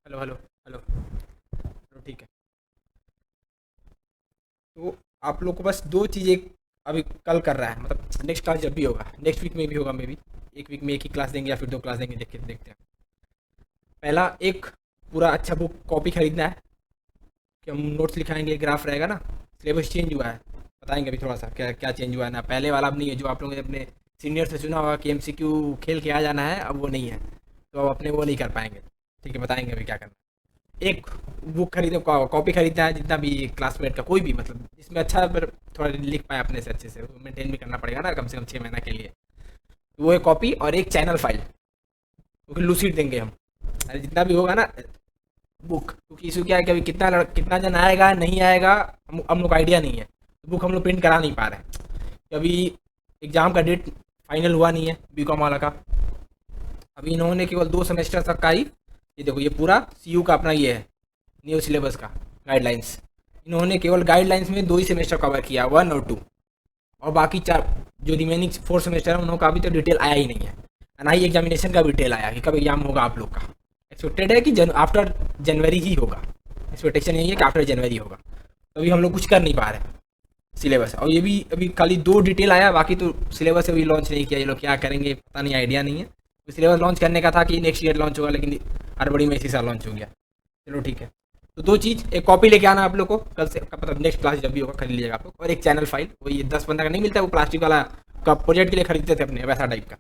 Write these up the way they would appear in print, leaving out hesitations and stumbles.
Hello hello hello. चलो ठीक है। तो आप लोग को बस दो चीज़ें अभी कल कर रहा है, मतलब नेक्स्ट क्लास जब भी होगा, नेक्स्ट वीक में भी होगा मे बी। एक वीक में एक ही क्लास देंगे या फिर दो क्लास देंगे, देखते हैं। पहला एक पूरा अच्छा बुक कॉपी खरीदना है कि हम नोट्स लिखाएंगे, ग्राफ रहेगा ना। सिलेबस चेंज हुआ है, बताएंगे अभी थोड़ा सा क्या क्या चेंज हुआ है ना। पहले वाला अब नहीं है जो आप लोगों ने अपने सीनियर से सुना होगा कि एमसीक्यू खेल के आ जाना है, अब वो नहीं है। तो अब अपने वो नहीं कर पाएंगे। ठीक है, बताएंगे अभी क्या करना है। एक बुक खरीदो, कॉपी खरीदना है जितना भी क्लासमेट का कोई भी, मतलब जिसमें अच्छा पर थोड़ा लिख पाए अपने से अच्छे से, मेंटेन भी करना पड़ेगा ना कम से कम 6 महीना के लिए। तो वो एक कॉपी और एक चैनल फाइल, क्योंकि लूसीड देंगे हम। अरे जितना भी होगा ना बुक, क्योंकि इशू क्या है कि अभी कितना जन आएगा नहीं आएगा, हम लोग को आइडिया नहीं है। तो बुक हम लोग प्रिंट करा नहीं पा रहे हैं। अभी एग्ज़ाम का डेट फाइनल हुआ नहीं है बीकॉम वाला का। अभी इन्होंने केवल 2 सेमेस्टर तक का ही, ये देखो ये पूरा सीयू का अपना ये है न्यू सिलेबस का गाइडलाइंस। इन्होंने केवल गाइडलाइंस में 2 ही सेमेस्टर कवर किया, 1 और 2। और बाकी चार जो रिमेनिंग 4 सेमेस्टर है उनका अभी तो डिटेल आया ही नहीं है। ना ही एग्जामिनेशन का भी डिटेल आया कि कब एग्जाम होगा आप लोग का। एक्सपेक्टेड है कि आफ्टर जनवरी ही होगा। एक्सपेक्टेशन यही है कि आफ्टर जनवरी होगा। तो अभी हम लोग कुछ कर नहीं पा रहे हैं सिलेबस। और ये भी अभी खाली 2 डिटेल आया, बाकी तो सिलेबस अभी लॉन्च नहीं किया। ये लोग क्या करेंगे पता नहीं, आइडिया नहीं है। तो सिलेबस लॉन्च करने का था कि नेक्स्ट ईयर लॉन्च होगा, लेकिन हड़बड़ी में इसी साल लॉन्च हो गया। चलो ठीक है। तो दो चीज़, एक कॉपी लेके आना आप लोग को कल से, मतलब नेक्स्ट क्लास जब भी होगा खरीद लीजिएगा आप लोग। और एक चैनल फाइल, वो ये 10-15 का नहीं मिलता, वो प्लास्टिक वाला का प्रोजेक्ट के लिए खरीदते थे अपने, वैसा टाइप का।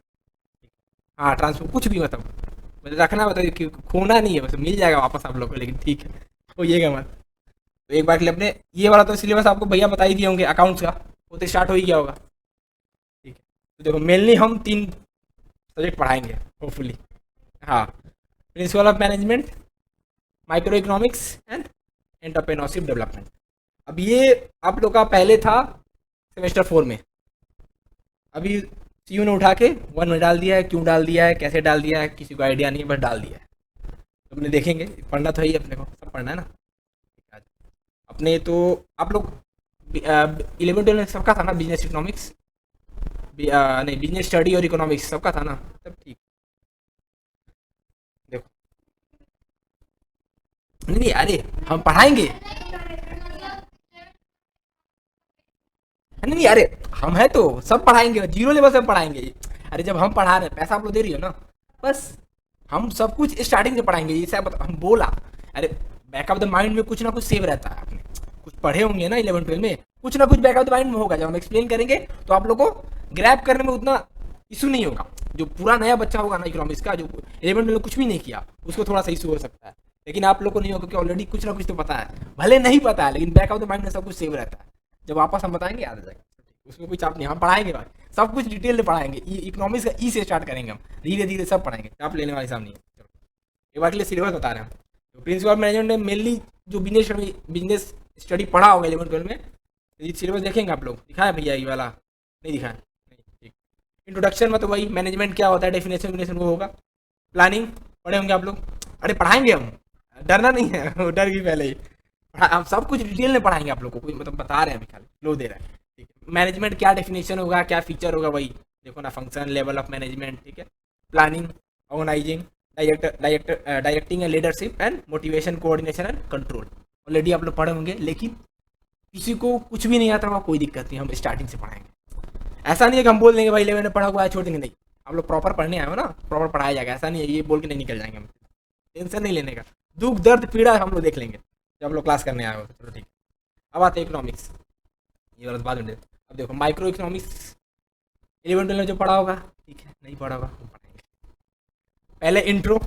हाँ ट्रांसफर कुछ भी, मतलब रखना, मतलब कि खोना नहीं है, बस मिल जाएगा वापस आप लोग को, लेकिन ठीक है खोइएगा मत। तो एक बार के लिए अपने ये वाला तो सिलेबस आपको भैया बता ही दिए होंगे अकाउंट्स का, वो तो स्टार्ट हो ही गया होगा। ठीक है। तो देखो मेनली हम 3 सब्जेक्ट पढ़ाएंगे होपफुली। हाँ, principle of management, micro economics and entrepreneurship development. अब ये आप लोग का पहले था सेमेस्टर 4 में। अभी सीयू ने उठा के 1 में डाल दिया है। क्यों डाल दिया है, कैसे डाल दिया है, किसी को आइडिया नहीं है, बस डाल दिया है। तो अपने देखेंगे, पढ़ना तो है ही, अपने को सब पढ़ना है ना। अपने तो आप लोग 11-12 में सबका था ना, बिजनेस इकोनॉमिक्स, नहीं बिजनेस स्टडी और इकोनॉमिक्स सबका था ना, सब ठीक। देखो नहीं नहीं, अरे हम पढ़ाएंगे। नहीं नहीं, अरे हम है तो सब पढ़ाएंगे, जीरो लेवल से हम पढ़ाएंगे। अरे जब हम पढ़ा रहे हैं, पैसा आप लोग दे रही हो ना, बस हम सब कुछ स्टार्टिंग से पढ़ाएंगे। जैसे हम बोला, अरे बैक ऑफ द माइंड में कुछ ना कुछ सेव रहता है। आपने कुछ पढ़े होंगे ना 11-12 में, कुछ ना कुछ बैक ऑफ द माइंड में होगा। जब हम एक्सप्लेन करेंगे तो आप लोग को ग्रैब करने में उतना इशू नहीं होगा। जो पूरा नया बच्चा होगा ना इकोनॉमिक्स का, जो 11-12 में कुछ भी नहीं किया, उसको थोड़ा सा इशू हो सकता है। लेकिन आप लोग को नहीं होगा, क्योंकि ऑलरेडी कुछ ना कुछ तो पता है, भले नहीं पता है लेकिन बैक ऑफ द माइंड में सब कुछ सेव रहता है। जब वापस हम बताएंगे याद आ जाएगा। उसमें कोई चाप नहीं, हम पढ़ाएंगे भाई, सब कुछ डिटेल में पढ़ाएंगे। इकोनॉमिक्स का ई से स्टार्ट करेंगे हम, धीरे धीरे सब पढ़ाएंगे, चाप लेने वाले साहब नहीं है। चलो एक बार के लिए सिलेबस बता रहे हैं हम। तो प्रिंसिपल मैनेजमेंट में मेनली जो बिजनेस स्टडी पढ़ा होगा 11-12 में, ये सिलेबस देखेंगे आप लोग। दिखाया भैया ये वाला, नहीं दिखाया, नहीं ठीक। इंट्रोडक्शन में तो वही मैनेजमेंट क्या होता है, डेफिनेशन वो होगा। प्लानिंग पढ़े होंगे आप लोग। अरे पढ़ाएंगे हम, डरना नहीं है वो डर गई पहले ही। हम सब कुछ डिटेल में पढ़ाएंगे आप लोग को, कोई मतलब बता रहे हैं अभी खाली लो दे रहा है। ठीक है, मैनेजमेंट क्या डेफिनेशन होगा, क्या फीचर होगा, वही देखो ना, फंक्शन लेवल ऑफ मैनेजमेंट। ठीक है, planning, organising, directing and leadership and motivation, coordination and control. Already आप लोग पढ़े होंगे, लेकिन किसी को कुछ भी नहीं आता होगा कोई दिक्कत नहीं, हम स्टार्टिंग से पढ़ाएंगे। ऐसा नहीं है कि हम बोल देंगे भाई 11 में पढ़ा हुआ है छोड़ देंगे, नहीं। आप लोग प्रॉपर पढ़ने आए हो ना, प्रॉपर पढ़ाया जाएगा। ऐसा नहीं है ये बोल के नहीं निकल जाएंगे हम, टेंशन नहीं लेने का। दुख दर्द पीड़ा हम लोग देख लेंगे जब आप लोग क्लास करने आए हो तो। चलो ठीक है, अब आते हैं इकोनॉमिक्स, ये वाला तो बाद में अब देखो माइक्रो इकोनॉमिक्स 11-12 में जो पढ़ा होगा, ठीक है, नहीं पढ़ा होगा हम पढ़ाएंगे। पहले इंट्रो,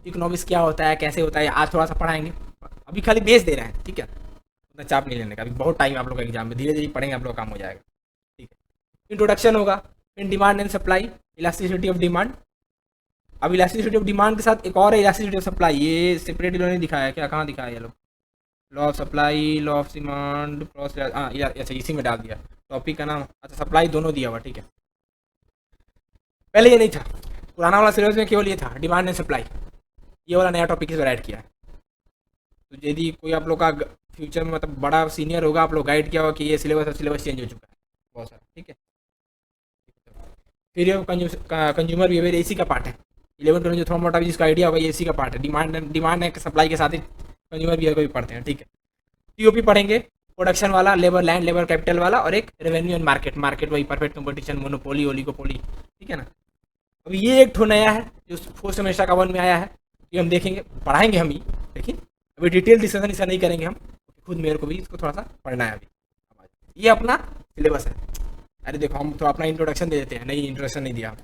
इकोनॉमिक्स क्या होता है, कैसे होता है, आज थोड़ा सा पढ़ाएंगे। अभी खाली बेस दे रहे हैं, ठीक है, उतना चाप नहीं लेने का। अभी बहुत टाइम आप लोग का एग्जाम में, धीरे धीरे पढ़ेंगे आप लोग काम हो जाएगा। ठीक है, इंट्रोडक्शन होगा, फिर demand and supply, elasticity of demand. अब इलास्टिसिटी ऑफ डिमांड के साथ एक और है इलास्टिसिटी ऑफ सप्लाई, ये सेपरेट इन्होंने दिखाया है क्या, कहाँ दिखाया है ये लोग। Law of supply, law of demand, process, हाँ अच्छा इसी में डाल दिया टॉपिक का नाम। अच्छा सप्लाई दोनों दिया हुआ, ठीक है। पहले ये नहीं था, पुराना वाला सिलेबस में केवल ये था डिमांड एंड सप्लाई। ये वाला नया टॉपिक इस बार ऐड किया है। तो यदि कोई आप लोग का फ्यूचर में मतलब बड़ा सीनियर होगा, आप लोग गाइड किया होगा कि ये सिलेबस चेंज हो चुका है बहुत सारा, ठीक है। फिर ये कंज्यूमर बिहेवियर इसी का पार्ट है। 11 ट्वेल्व जो थोड़ा मोटा भी जिसका आइडिया होगा, ये इसी का पार्ट है। डिमांड है सप्लाई के साथ ही कंज्यूमर बिहेवियर को भी पढ़ते हैं, ठीक है। टीओपी पढ़ेंगे, प्रोडक्शन वाला, लेबर लैंड लेबर कैपिटल वाला, और एक रेवेन्यू एंड मार्केट, मार्केट वही परफेक्ट कंपटीशन, मोनोपोली, ओलिगोपोली, ठीक है ना। अब ये एक ठो नया है जो फोर्थ सेमेस्टर का 1 में आया है, ये हम देखेंगे, पढ़ाएंगे हम ही, लेकिन अभी डिटेल डिस्कशन इसका नहीं करेंगे हम, खुद मेरे को भी इसको थोड़ा सा पढ़ना है अभी। ये अपना सिलेबस है। अरे देखो, हम तो अपना इंट्रोडक्शन दे देते हैं, नहीं इंट्रोडक्शन नहीं दिया।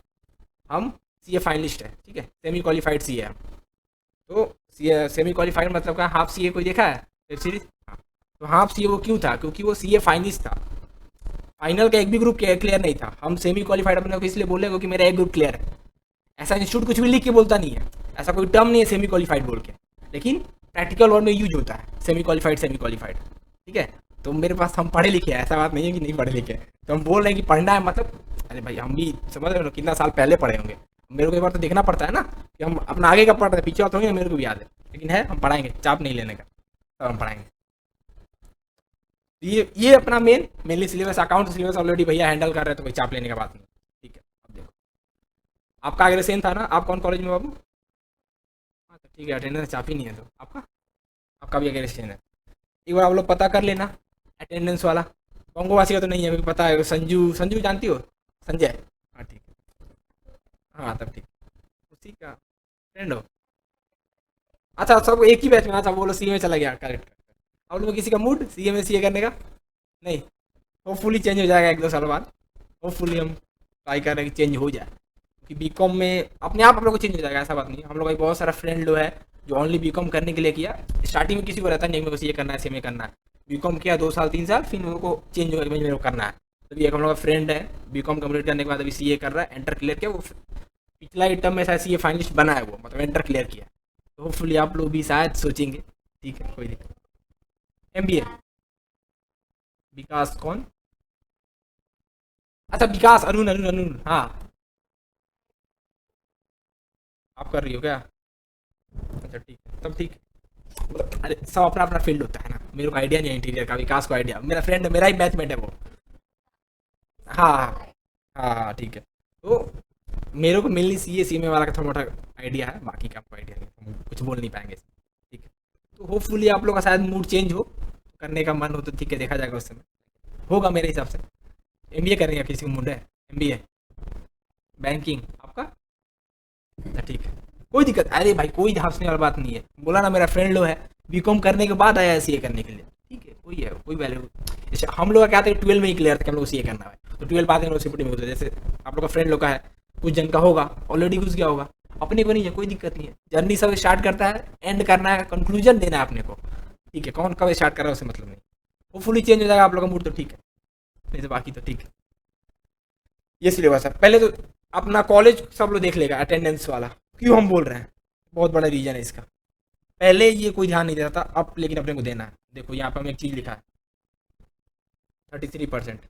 हम सीए फाइनलिस्ट है, ठीक है, सेमी क्वालिफाइड सीए है। तो सेमी क्वालिफाइड मतलब क्या, हाफ सीए कोई देखा है वेब सीरीज? हाँ, तो हाफ सीए वो क्यों था? क्योंकि वो सीए फाइनलिस्ट था, फाइनल का एक भी ग्रुप क्लियर नहीं था। हम सेमी क्वालिफाइड अपने को इसलिए बोले क्योंकि मेरा एक ग्रुप क्लियर है। ऐसा इंस्टीट्यूट कुछ भी लिख के बोलता नहीं है, ऐसा कोई टर्म नहीं है सेमी क्वालिफाइड बोल के, लेकिन प्रैक्टिकल वर्ड में यूज होता है सेमी क्वालिफाइड, ठीक है। तो मेरे पास, हम पढ़े लिखे हैं, ऐसा बात नहीं है कि नहीं पढ़े लिखे, तो हम बोल रहे हैं कि पढ़ना है, मतलब अरे भाई हम भी समझ रहे हो कितना साल पहले पढ़े होंगे, मेरे को एक बार तो देखना पड़ता है ना कि हम अपना आगे का पढ़ रहे हैं, पीछे थोड़ी ना मेरे को भी याद है, लेकिन है हम पढ़ाएंगे, चाप नहीं लेने का, तब हम पढ़ाएंगे। ये अपना mainly syllabus, account syllabus already भैया हैंडल कर रहे हैं, तो कोई चाप लेने का बात नहीं, ठीक है। अब देखो, आपका अग्रेसेन था ना, आप कौन कॉलेज में बाबू? हाँ तो ठीक है, अटेंडेंस चाप ही नहीं है, तो आपका भी अग्रेसेन है। एक बार आप लोग पता कर लेना अटेंडेंस वाला, कोंगोवासी का तो नहीं है, मुझे पता है। संजू जानती हो? संजय, हाँ ठीक है, हाँ तब ठीक, उसी का फ्रेंड हो। अच्छा, सब एक ही बैच में? अच्छा, वो लोग सी में चला गया, करेक्ट। आप लोग किसी का मूड सी में सी करने का नहीं? होपफुली चेंज हो जाएगा 1-2 साल बाद, होपफुली हम ट्राई कर रहे हैं कि चेंज हो जाए, क्योंकि बीकॉम में अपने आप लोग को चेंज हो जाएगा, ऐसा बात नहीं है। हम लोग का बहुत सारा फ्रेंड लोग है जो ओनली बीकॉम करने के लिए किया। स्टार्टिंग में किसी को रहता नहीं मेरे को सी करना है, सी में करना है, बीकॉम किया 2 साल 3 साल, फिर मेरे को चेंज हो गया, मेरे को करना है। तभी एक हम लोग का फ्रेंड है बीकॉम कंप्लीट करने के बाद अभी सीए कर रहा है, एंटर क्लियर किया, वो पिछला आइटम में शायद सीए फाइनलिस्ट बना है वो, मतलब एंटर क्लियर किया। तो होपफुली आप लोग भी शायद सोचेंगे, ठीक है, कोई दिक्कत। एमबीए विकास कौन? अच्छा विकास, अरुण, हाँ। आप कर रही हो क्या? अच्छा ठीक है, तब ठीक है। मतलब अरे सब अपना अपना फील्ड होता है ना, मेरे को आइडिया नहीं है इंटीरियर का, विकास को आइडिया, मेरा फ्रेंड है, मेरा ही बैचमेट है वो। हाँ हाँ हाँ ठीक है। तो मेरे को मेनली सी में वाला का थोड़ा मोटा आइडिया है, बाकी का आपको आइडिया नहीं, हम कुछ बोल नहीं पाएंगे इसमें, ठीक है। तो होपफुली आप लोग का शायद मूड चेंज हो, करने का मन हो तो ठीक है, देखा जाएगा उस समय, होगा मेरे हिसाब से। एमबीए करेंगे, किसी को मूड है एमबीए? बैंकिंग आपका? अच्छा ठीक है, कोई दिक्कत, अरे भाई कोई हंसने वाली बात नहीं है, बोला ना मेरा फ्रेंड लो है, बीकॉम करने के बाद आया सीए करने के लिए, ठीक है, कोई है, कोई वैल्यू। जैसे हम लोग का क्या था, 12 में ही क्लियर था कि हम लोग सीए करना है, तो 12 बाद यूनिवर्सिटी में होता है। जैसे आप लोग का फ्रेंड लोग का है, कुछ जन का होगा ऑलरेडी घुस गया होगा, अपने को नहीं है, कोई दिक्कत नहीं है। जर्नी सब स्टार्ट करता है, एंड करना है, कंक्लूजन देना है अपने को, ठीक है। कौन कब स्टार्ट कर रहा है उससे मतलब नहीं, वो फुली चेंज हो जाएगा आप लोग का मूड, तो ठीक है, नहीं तो बाकी तो ठीक है। ये सिलेबस है। पहले तो अपना कॉलेज सब लोग देख लेगा, अटेंडेंस वाला क्यों हम बोल रहे हैं, बहुत बड़ा रीजन है इसका। पहले ये कोई ध्यान नहीं देता था, अब लेकिन अपने को देना है। देखो यहाँ पर हमें एक चीज़ लिखा है 33%।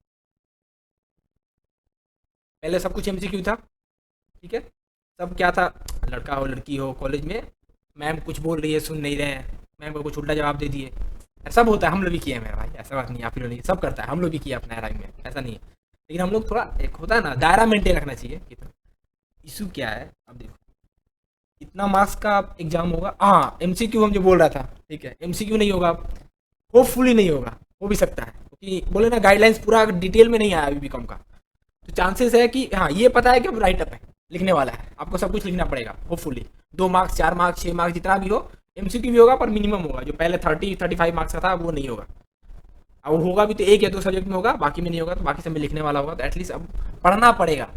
पहले सब कुछ एमसीक्यू था, ठीक है, सब क्या था, लड़का हो लड़की हो कॉलेज में, मैम कुछ बोल रही है सुन नहीं रहे हैं, मैम को कुछ उल्टा जवाब दे दिए, सब होता है, हम लोग भी किए हैं मेरा भाई, ऐसा बात नहीं आप लोग नहीं, सब करता है, हम लोग भी किया अपना टाइम में, ऐसा नहीं है। लेकिन हम लोग थोड़ा एक होता है ना, दायरा मेंटेन रखना चाहिए। इशू क्या है, अब देखो इतना मार्क्स का एग्जाम होगा, हाँ एमसीक्यू हम जो बोल रहा था, ठीक है, एमसीक्यू नहीं होगा, होपफुली नहीं होगा, हो भी सकता है, क्योंकि बोले ना गाइडलाइंस पूरा डिटेल में नहीं आया अभी बीकॉम का, तो चांसेस है कि हाँ ये पता है कि अब राइट अप है, लिखने वाला है, आपको सब कुछ लिखना पड़ेगा होपफुली, 2 मार्क्स 4 मार्क्स 6 मार्क्स जितना भी हो, एमसीक्यू भी होगा पर मिनिमम होगा, जो पहले 30-35 मार्क्स का था वो नहीं होगा, अब होगा भी तो 1 या 2 सब्जेक्ट में होगा, बाकी में नहीं होगा, तो बाकी सब में लिखने वाला होगा, तो एटलीस्ट अब पढ़ना पड़ेगा।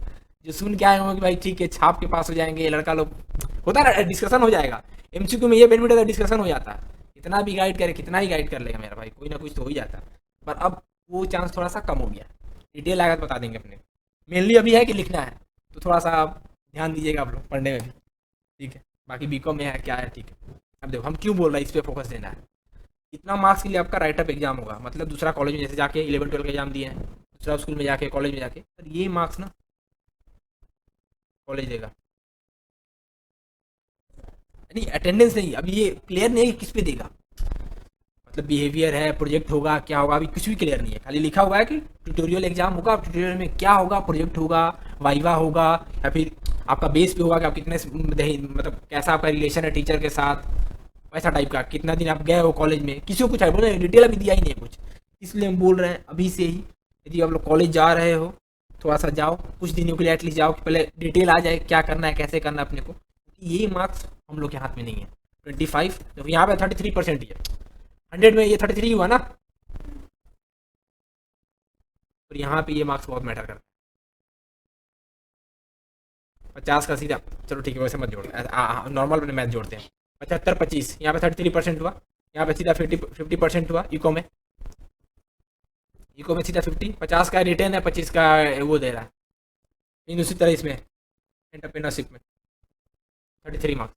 जो सुन के आए होंगे कि भाई ठीक है छाप के पास हो जाएंगे, ये लड़का लोग होता है ना, डिस्कशन हो जाएगा, एमसीक्यू में ये बेनिफिट है, डिस्कशन हो जाता है, इतना भी गाइड करे, कितना ही गाइड कर लेगा मेरा भाई, कोई ना कुछ तो हो ही जाता है, पर अब वो चांस थोड़ा सा कम हो गया। डिटेल आएगा तो बता देंगे अपने, मेनली अभी है कि लिखना है, तो थोड़ा सा आप ध्यान दीजिएगा आप लोग पढ़ने में भी, ठीक है। बाकी बीकॉम में है क्या है, ठीक है। अब देखो हम क्यों बोल रहे हैं, इस पर फोकस देना है। इतना मार्क्स के लिए आपका राइटअप एग्जाम होगा, मतलब दूसरा कॉलेज में जैसे जाके 11-12 का एग्जाम दिए हैं, दूसरा स्कूल में जाके कॉलेज में जाके, पर ये मार्क्स ना कॉलेज देगा, नहीं अटेंडेंस नहीं, अभी ये क्लियर नहीं है कि किस पे देगा, मतलब बिहेवियर है, प्रोजेक्ट होगा, क्या होगा, अभी कुछ भी क्लियर नहीं है, खाली लिखा हुआ है कि ट्यूटोरियल एग्जाम होगा, ट्यूटोरियल में क्या होगा, प्रोजेक्ट होगा, वाइवा होगा, या फिर आपका बेस भी होगा कि आप कितने मतलब कैसा आपका रिलेशन है टीचर के साथ, वैसा टाइप का, कितना दिन आप गए हो कॉलेज में, किसी को कुछ है बोले डिटेल अभी दिया ही नहीं है कुछ। इसलिए हम बोल रहे हैं अभी से ही, यदि आप लोग कॉलेज जा रहे हो थोड़ा सा जाओ, कुछ दिनों के लिए एटलीस्ट जाओ कि पहले डिटेल आ जाए क्या करना है कैसे करना है अपने को। ये मार्क्स हम लोग के हाथ में नहीं है। 25 तो यहाँ पे 33% ही है, 100 में ये 33 हुआ ना, और यहाँ पे ये मार्क्स बहुत मैटर करता है। 50 का सीधा, चलो ठीक है वैसे मत जोड़, नॉर्मल मैथ जोड़ते हैं। 75 25, यहाँ पे 33% हुआ, यहाँ पे सीधा 50% हुआ। इको में सीधा 50, 50 का रिटर्न है, 25 का वो दे रहा है। लेकिन उसी तरह इसमें एंटरप्रेन्योरशिप में 33 मार्क्स,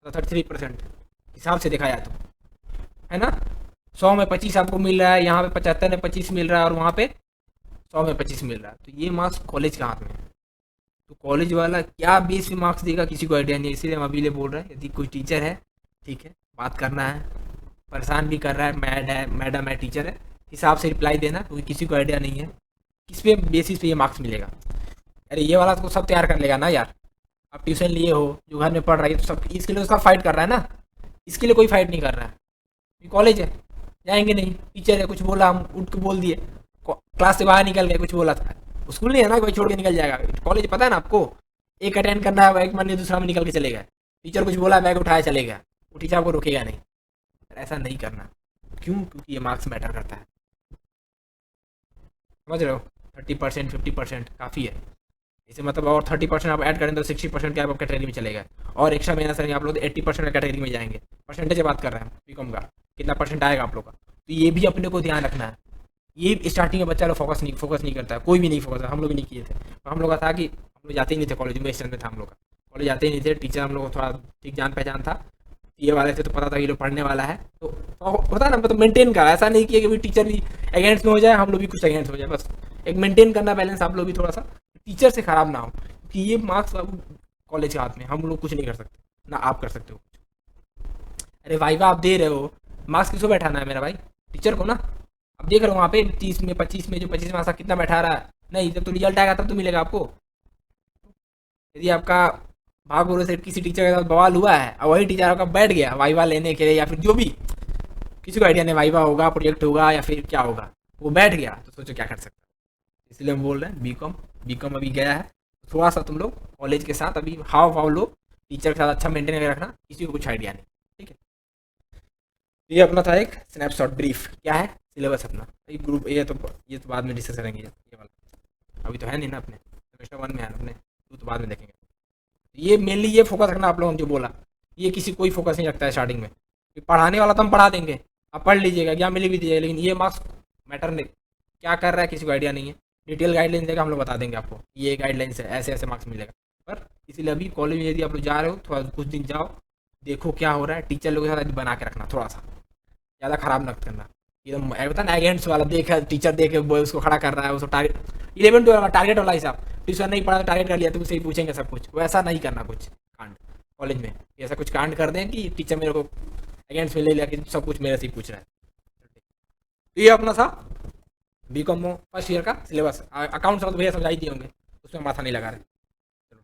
तो 33% हिसाब से देखा जाए तो, है ना। 100 में 25 आपको मिल रहा है, यहाँ पे 75 में 25 मिल रहा है, और वहाँ पे 100 में 25 मिल रहा है। तो ये मार्क्स कॉलेज के हाथ में है। तो कॉलेज वाला क्या बेस पे मार्क्स देगा किसी को आइडिया नहीं है। इसीलिए हम अभी ले बोल रहे हैं, यदि कोई टीचर है ठीक है, बात करना है, परेशान भी कर रहा है, मैडम है टीचर है, हिसाब से रिप्लाई देना, क्योंकि किसी को आइडिया नहीं है किस पे बेसिस पे ये मार्क्स मिलेगा। अरे ये वाला तो सब तैयार कर लेगा ना यार। आप ट्यूशन लिए हो, जो घर में पढ़ रही है, तो सब इसके लिए तो सब फाइट कर रहा है ना। इसके लिए कोई फाइट नहीं कर रहा है। ये कॉलेज है, जाएंगे नहीं, टीचर है कुछ बोला हम उठ के बोल दिए, क्लास से बाहर निकल गए, कुछ बोला था। स्कूल नहीं है ना कोई छोड़ के निकल जाएगा। कॉलेज पता है ना आपको, एक अटेंड करना है, एक मन दूसरा में निकल के चले गए, टीचर कुछ बोला बैग उठाया चले गया, वो टीचर आपको रुकेगा नहीं। ऐसा नहीं करना। क्यों? क्योंकि ये मार्क्स मैटर करता है, समझ रहे हो। 30% 50% काफ़ी है। इसे मतलब और 30% आप ऐड करें तो 60% के आप कैटेगरी में चले गए, और एक्स्ट्रा मेहनत करेंगे आप लोग तो 80% का कैटेगरी में जाएंगे। परसेंटेज की बात कर रहे हैं बीकॉम का, कितना परसेंट आएगा आप लोग का, तो ये भी अपने को ध्यान रखना है। ये स्टार्टिंग में बच्चा लोग फोकस नहीं करता है, कोई भी नहीं फोकस, हम लोग भी नहीं किए थे। और हम लोग का था कि हम लोग जाते ही नहीं थे कॉलेज में, इस टाइम में था हम लोग का, कॉलेज जाते ही नहीं थे। टीचर हम लोग को थोड़ा ठीक जान पहचान था, ये वाले थे, तो पता था ये लोग पढ़ने वाला है, तो होता है ना, मतलब मेंटेन करा। ऐसा नहीं किया कि टीचर भी अगेंस्ट में हो जाए, हम लोग भी कुछ अगेंस्ट हो जाए, बस एक मेंटेन करना बैलेंस आप लोग भी थोड़ा सा, टीचर से खराब ना हो। क्योंकि ये मार्क्स अब कॉलेज के हाथ में, हम लोग कुछ नहीं कर सकते, ना आप कर सकते हो। अरे वाइवा आप दे रहे हो, मार्क्स किसको बैठाना है मेरा भाई? टीचर को ना। अब देख रहे हो वहाँ पे 30 में 25 में, जो 25 में आसा कितना बैठा रहा है, नहीं जब तो रिजल्ट आएगा तब तो मिलेगा आपको। यदि आपका भाग भरोसे से किसी टीचर के साथ बवाल हुआ है, और वही टीचर आपका बैठ गया वाइवा लेने के लिए, या फिर जो भी, किसी को आइडिया नहीं वाइवा होगा, प्रोजेक्ट होगा, या फिर क्या होगा, वो बैठ गया, तो सोचो क्या कर सकते हो। इसलिए हम बोल रहे हैं बीकॉम, बीकॉम अभी गया है, थोड़ा सा तुम लोग कॉलेज के साथ अभी हाव भाव लो, टीचर के साथ अच्छा मेंटेन करके रखना, किसी को कुछ आइडिया नहीं। ठीक है, ये अपना था एक स्नैपशॉट ब्रीफ, क्या है सिलेबस अपना। ये ग्रुप ये तो बाद में डिस्कस करेंगे, ये वाला अभी तो है नहीं ना, अपने सेमेस्टर 1 में है ना अपने, तो बाद में देखेंगे। ये मेनली ये फोकस रखना आप लोगों ने जो बोला, ये किसी कोई फोकस नहीं रखता है स्टार्टिंग में, कि पढ़ाने वाला तो हम पढ़ा देंगे, आप पढ़ लीजिएगा, क्या मिले भी दीजिएगा, लेकिन ये मार्क्स मैटर नहीं, क्या कर रहा है किसी को आइडिया नहीं है। डिटेल गाइडलाइन देगा, हम लोग बता देंगे आपको, ये गाइडलाइन है, ऐसे ऐसे मार्क्स मिलेगा। पर इसीलिए अभी कॉलेज में यदि आप लोग जा रहे हो, थोड़ा कुछ दिन जाओ, देखो क्या हो रहा है, टीचर लोगों के साथ बना के रखना, थोड़ा सा ज़्यादा खराब मत करना। एकदम होता ना एगेंट्स वाला, देखा टीचर देखे उसको खड़ा कर रहा है, उसको टारगेट, 11 12 टारगेट वाला हिसाब, ट्यूशन नहीं पढ़ा तो टारगेट कर लिया तो उसे ही पूछेंगे सब कुछ, वैसा नहीं करना कुछ कांड कॉलेज में। ऐसा कुछ कांड कर दें कि टीचर मेरे को अगेंस्ट में ले लिया कि सब कुछ मेरे से ही पूछ रहा है। तो ये अपना था बीकॉम में फर्स्ट ईयर का सिलेबस। अकाउंट्स वाला तो भैया समझा ही दिए होंगे, उसमें माथा नहीं लगा रहे। चलो,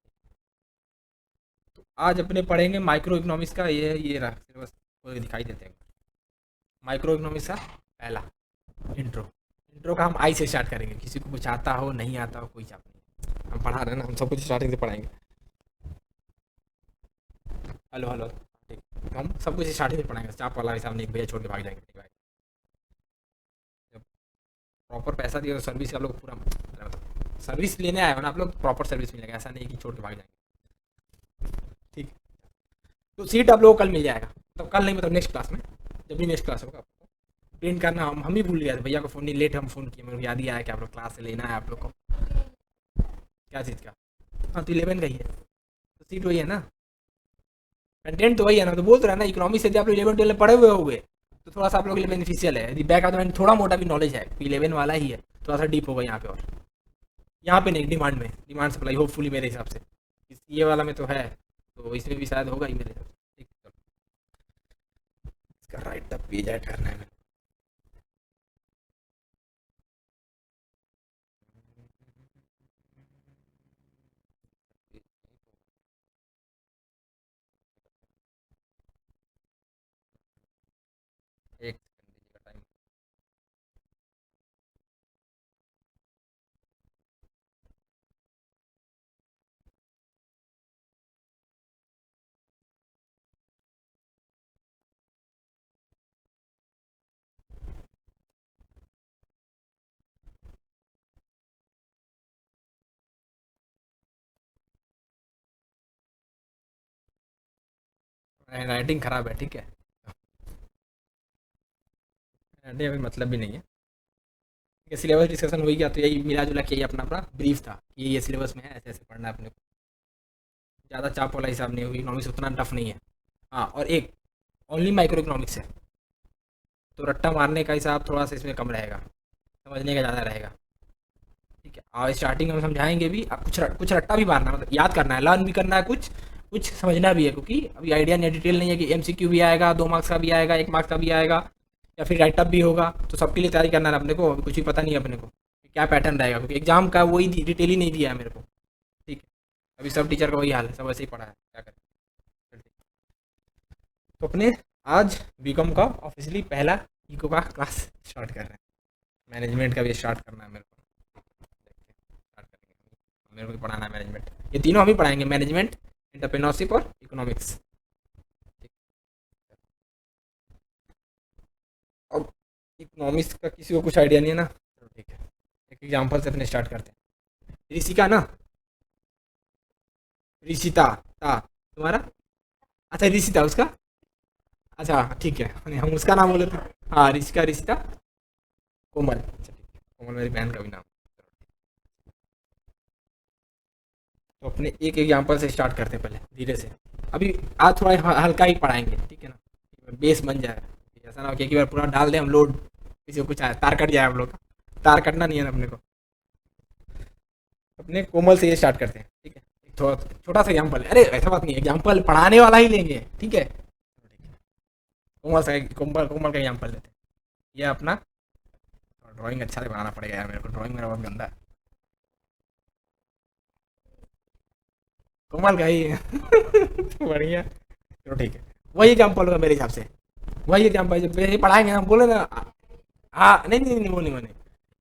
तो आज अपने पढ़ेंगे माइक्रो इकोनॉमिक्स का, ये रहा सिलेबस, दिखाई देते हैं। माइक्रो इकोनॉमिक्स का पहला इंट्रो, इंट्रो का हम आई से स्टार्ट करेंगे, किसी को कुछ आता हो नहीं आता हो कोई चाप नहीं, हम पढ़ा रहे हैं ना, हम सब कुछ स्टार्टिंग से पढ़ाएंगे। हेलो हेलो, ठीक, तो हम सब कुछ स्टार्टिंग से पढ़ाएंगे, चाप वाला हिसाब नहीं, भैया छोड़ के भाग जाएंगे, ठीक भाई। जब प्रॉपर पैसा दिया तो सर्विस आप लोग पूरा, मतलब सर्विस लेने आए हो ना आप लोग, प्रॉपर सर्विस मिलेगा, ऐसा नहीं कि छोड़ के भाग जाएंगे। ठीक, तो सीट आप लोगों को कल मिल जाएगा, मतलब कल नहीं, मतलब नेक्स्ट क्लास में, जब भी नेक्स्ट क्लास होगा आपको प्रिंट करना। हम ही भूल गए थे, भैया को फ़ोन नहीं, लेट हम फ़ोन किए, मेरे को याद ही आया कि आप लोग क्लास से लेना है आप लोग को। क्या चीज़ का? हाँ तो 11 का ही है, तो सीट वही है ना, कंटेंट तो वही है ना, तो बोल तो रहा है ना, इकोनॉमिक्स से यदि आप लोग 11 12 में पढ़े हुए होंगे तो थोड़ा सा आप लोग के लिए बेनिफिशियल है। यदि बैक ऑफ द थोड़ा मोटा भी नॉलेज है, 11 वाला ही है, थोड़ा सा डीप होगा यहाँ पे, और यहाँ पे नहीं, डिमांड में, डिमांड सप्लाई होपफुली मेरे हिसाब से ये वाला में तो है, तो इसमें भी शायद होगा ही मेरे हिसाब से। ठीक, चलो इसका राइट द पेज ऐड करना है। राइटिंग खराब है, ठीक है। राइटिंग अभी मतलब भी नहीं है। ठीक है, सिलेबस डिस्कशन हो ही गया, तो यही मिला जुला के यही अपना अपना ब्रीफ था कि ये सिलेबस में है, ऐसे ऐसे पढ़ना है अपने को। ज़्यादा चाप वाला हिसाब नहीं हुई, इकोनॉमिक्स उतना टफ नहीं है। हाँ, और एक ओनली माइक्रो इकोनॉमिक्स है, तो रट्टा मारने का हिसाब थोड़ा सा इसमें कम रहेगा, समझने का ज़्यादा रहेगा। ठीक है, और स्टार्टिंग में हम समझाएंगे भी, अब कुछ रट्टा भी मारना है, मतलब याद करना है, लर्न भी करना है, कुछ कुछ समझना भी है, क्योंकि अभी आइडिया नहीं, डिटेल नहीं है कि एमसीक्यू भी आएगा, 2 मार्क्स का भी आएगा, 1 मार्क्स का भी आएगा, या फिर राइटअप भी होगा, तो सबके लिए तैयारी करना है अपने को। अभी कुछ भी पता नहीं है अपने को कि क्या पैटर्न रहेगा, क्योंकि एग्जाम का वही डिटेल ही नहीं दिया है मेरे को। ठीक है, अभी सब टीचर का वही हाल है, सब ऐसे ही पढ़ा है, क्या करें। चल ठीक। तो अपने आज बीकॉम का ऑफिशियली पहला इको का क्लास स्टार्ट कर रहे हैं। मैनेजमेंट का भी स्टार्ट करना है मेरे को, देखते हैं, स्टार्ट करेंगे। मेरे को भी पढ़ाना है मैनेजमेंट, ये तीनों हम ही पढ़ाएंगे, मैनेजमेंट, एंटरप्रेन्योरशिप और इकोनॉमिक्स। अब इकोनॉमिक्स का किसी को कुछ आइडिया नहीं है ना, चलो ठीक है, एक एग्जांपल से अपने स्टार्ट करते हैं। ऋषिका ना, ऋषिता, ता तुम्हारा, अच्छा ऋषिता उसका, अच्छा ठीक है, हम उसका नाम बोले थे। हाँ, ऋषिका, ऋषिता, कोमल, अच्छा ठीक है, कोमल मेरी बहन का भी नाम। तो अपने एक एग्जांपल से स्टार्ट करते हैं पहले, धीरे से। अभी आज थोड़ा हल्का ही पढ़ाएंगे, ठीक है ना, बेस बन जाए, ऐसा ना हो कि एक ही बार पूरा डाल दें हम लोड, किसी को कुछ आए तार कट जाए हम लोग का, तार कटना नहीं है ना अपने को। अपने कोमल से ये स्टार्ट करते हैं, ठीक है। एक थोड़ा छोटा सा एग्जाम्पल है, अरे ऐसा बात नहीं है, एग्जाम्पल पढ़ाने वाला ही लेंगे, ठीक है। कोमल से, कोमल कोमल का एग्जाम्पल लेते हैं। ये अपना ड्राइंग अच्छा से बनाना पड़ेगा यार, मेरे को ड्राइंग मेरा बहुत गंदा है। कोमल का ही है। बढ़िया, चलो ठीक है, वही एग्जाम्पल होगा मेरे हिसाब से, वही एग्जाम्पल जब ये पढ़ाएंगे हम बोले ना। हाँ नहीं नहीं नहीं, वो नहीं, वो नहीं।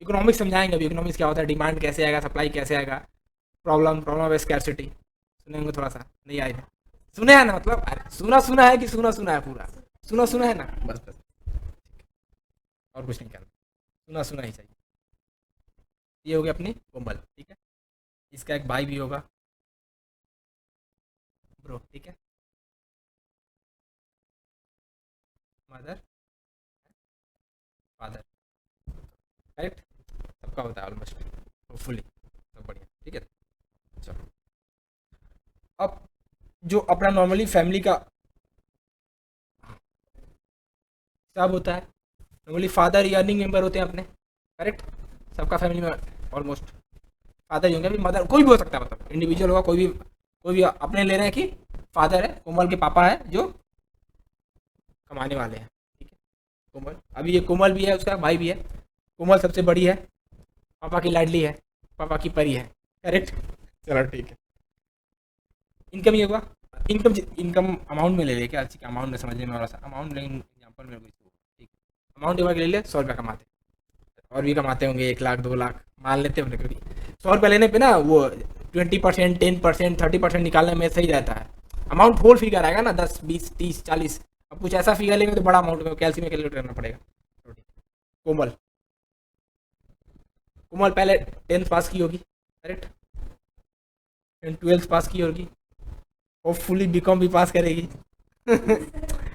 इकोनॉमिक्स समझाएंगे अभी, इकोनॉमिक्स क्या होता है, डिमांड कैसे आएगा, सप्लाई कैसे आएगा, प्रॉब्लम प्रॉब्लम ऑफ स्कैरसिटी सुनेंगे थोड़ा सा, नहीं आएगा। सुने हैं ना, मतलब अरे, सुना सुना है कि सुना सुना है पूरा, सुना सुना है ना, बस बस, और कुछ नहीं करना, सुना सुना ही चाहिए। ये हो गया अपनी कोमल, ठीक है। इसका एक भाई भी होगा, ब्रो, ठीक है। मदर, फादर, राइट, सबका होता है ऑलमोस्ट, होपफुली सब बढ़िया, ठीक है। चलो, अब जो अपना नॉर्मली फैमिली का हिसाब होता है, नॉर्मली फादर ही अर्निंग मेंबर होते हैं अपने, करेक्ट। सबका फैमिली में ऑलमोस्ट फादर ही होंगे, अभी मदर कोई भी हो सकता है, मतलब इंडिविजुअल होगा, कोई भी अपने ले रहे हैं कि फादर है, कोमल के पापा है जो कमाने वाले हैं, ठीक है। कोमल, अभी ये कोमल भी है, उसका भाई भी है। कोमल सबसे बड़ी है, पापा की लाडली है, पापा की परी है, करेक्ट। चलो ठीक है। इनकम ये हुआ, इनकम इनकम अमाउंट में ले ले क्या, ठीक है, अमाउंट में समझने में, सा अमाउंट, लेकिन एग्जाम्पल में ठीक है, अमाउंट एक बार ले ले, 100 रुपया कमाते, और भी कमाते होंगे 1 लाख 2 लाख मान लेते होंगे, क्योंकि 100 रुपया लेने पे ना वो 20%, 10%, 30% निकालने में सही रहता है। अमाउंट होल फिगर आएगा ना, 10, 20, 30, 40। अब कुछ ऐसा फिगर लेंगे तो बड़ा अमाउंट में कैलसी में कैलकुलेट करना पड़ेगा। कोमल, कोमल पहले 10th पास की होगी, करेक्ट, 12th पास की होगी, होपफुली बीकॉम भी पास करेगी।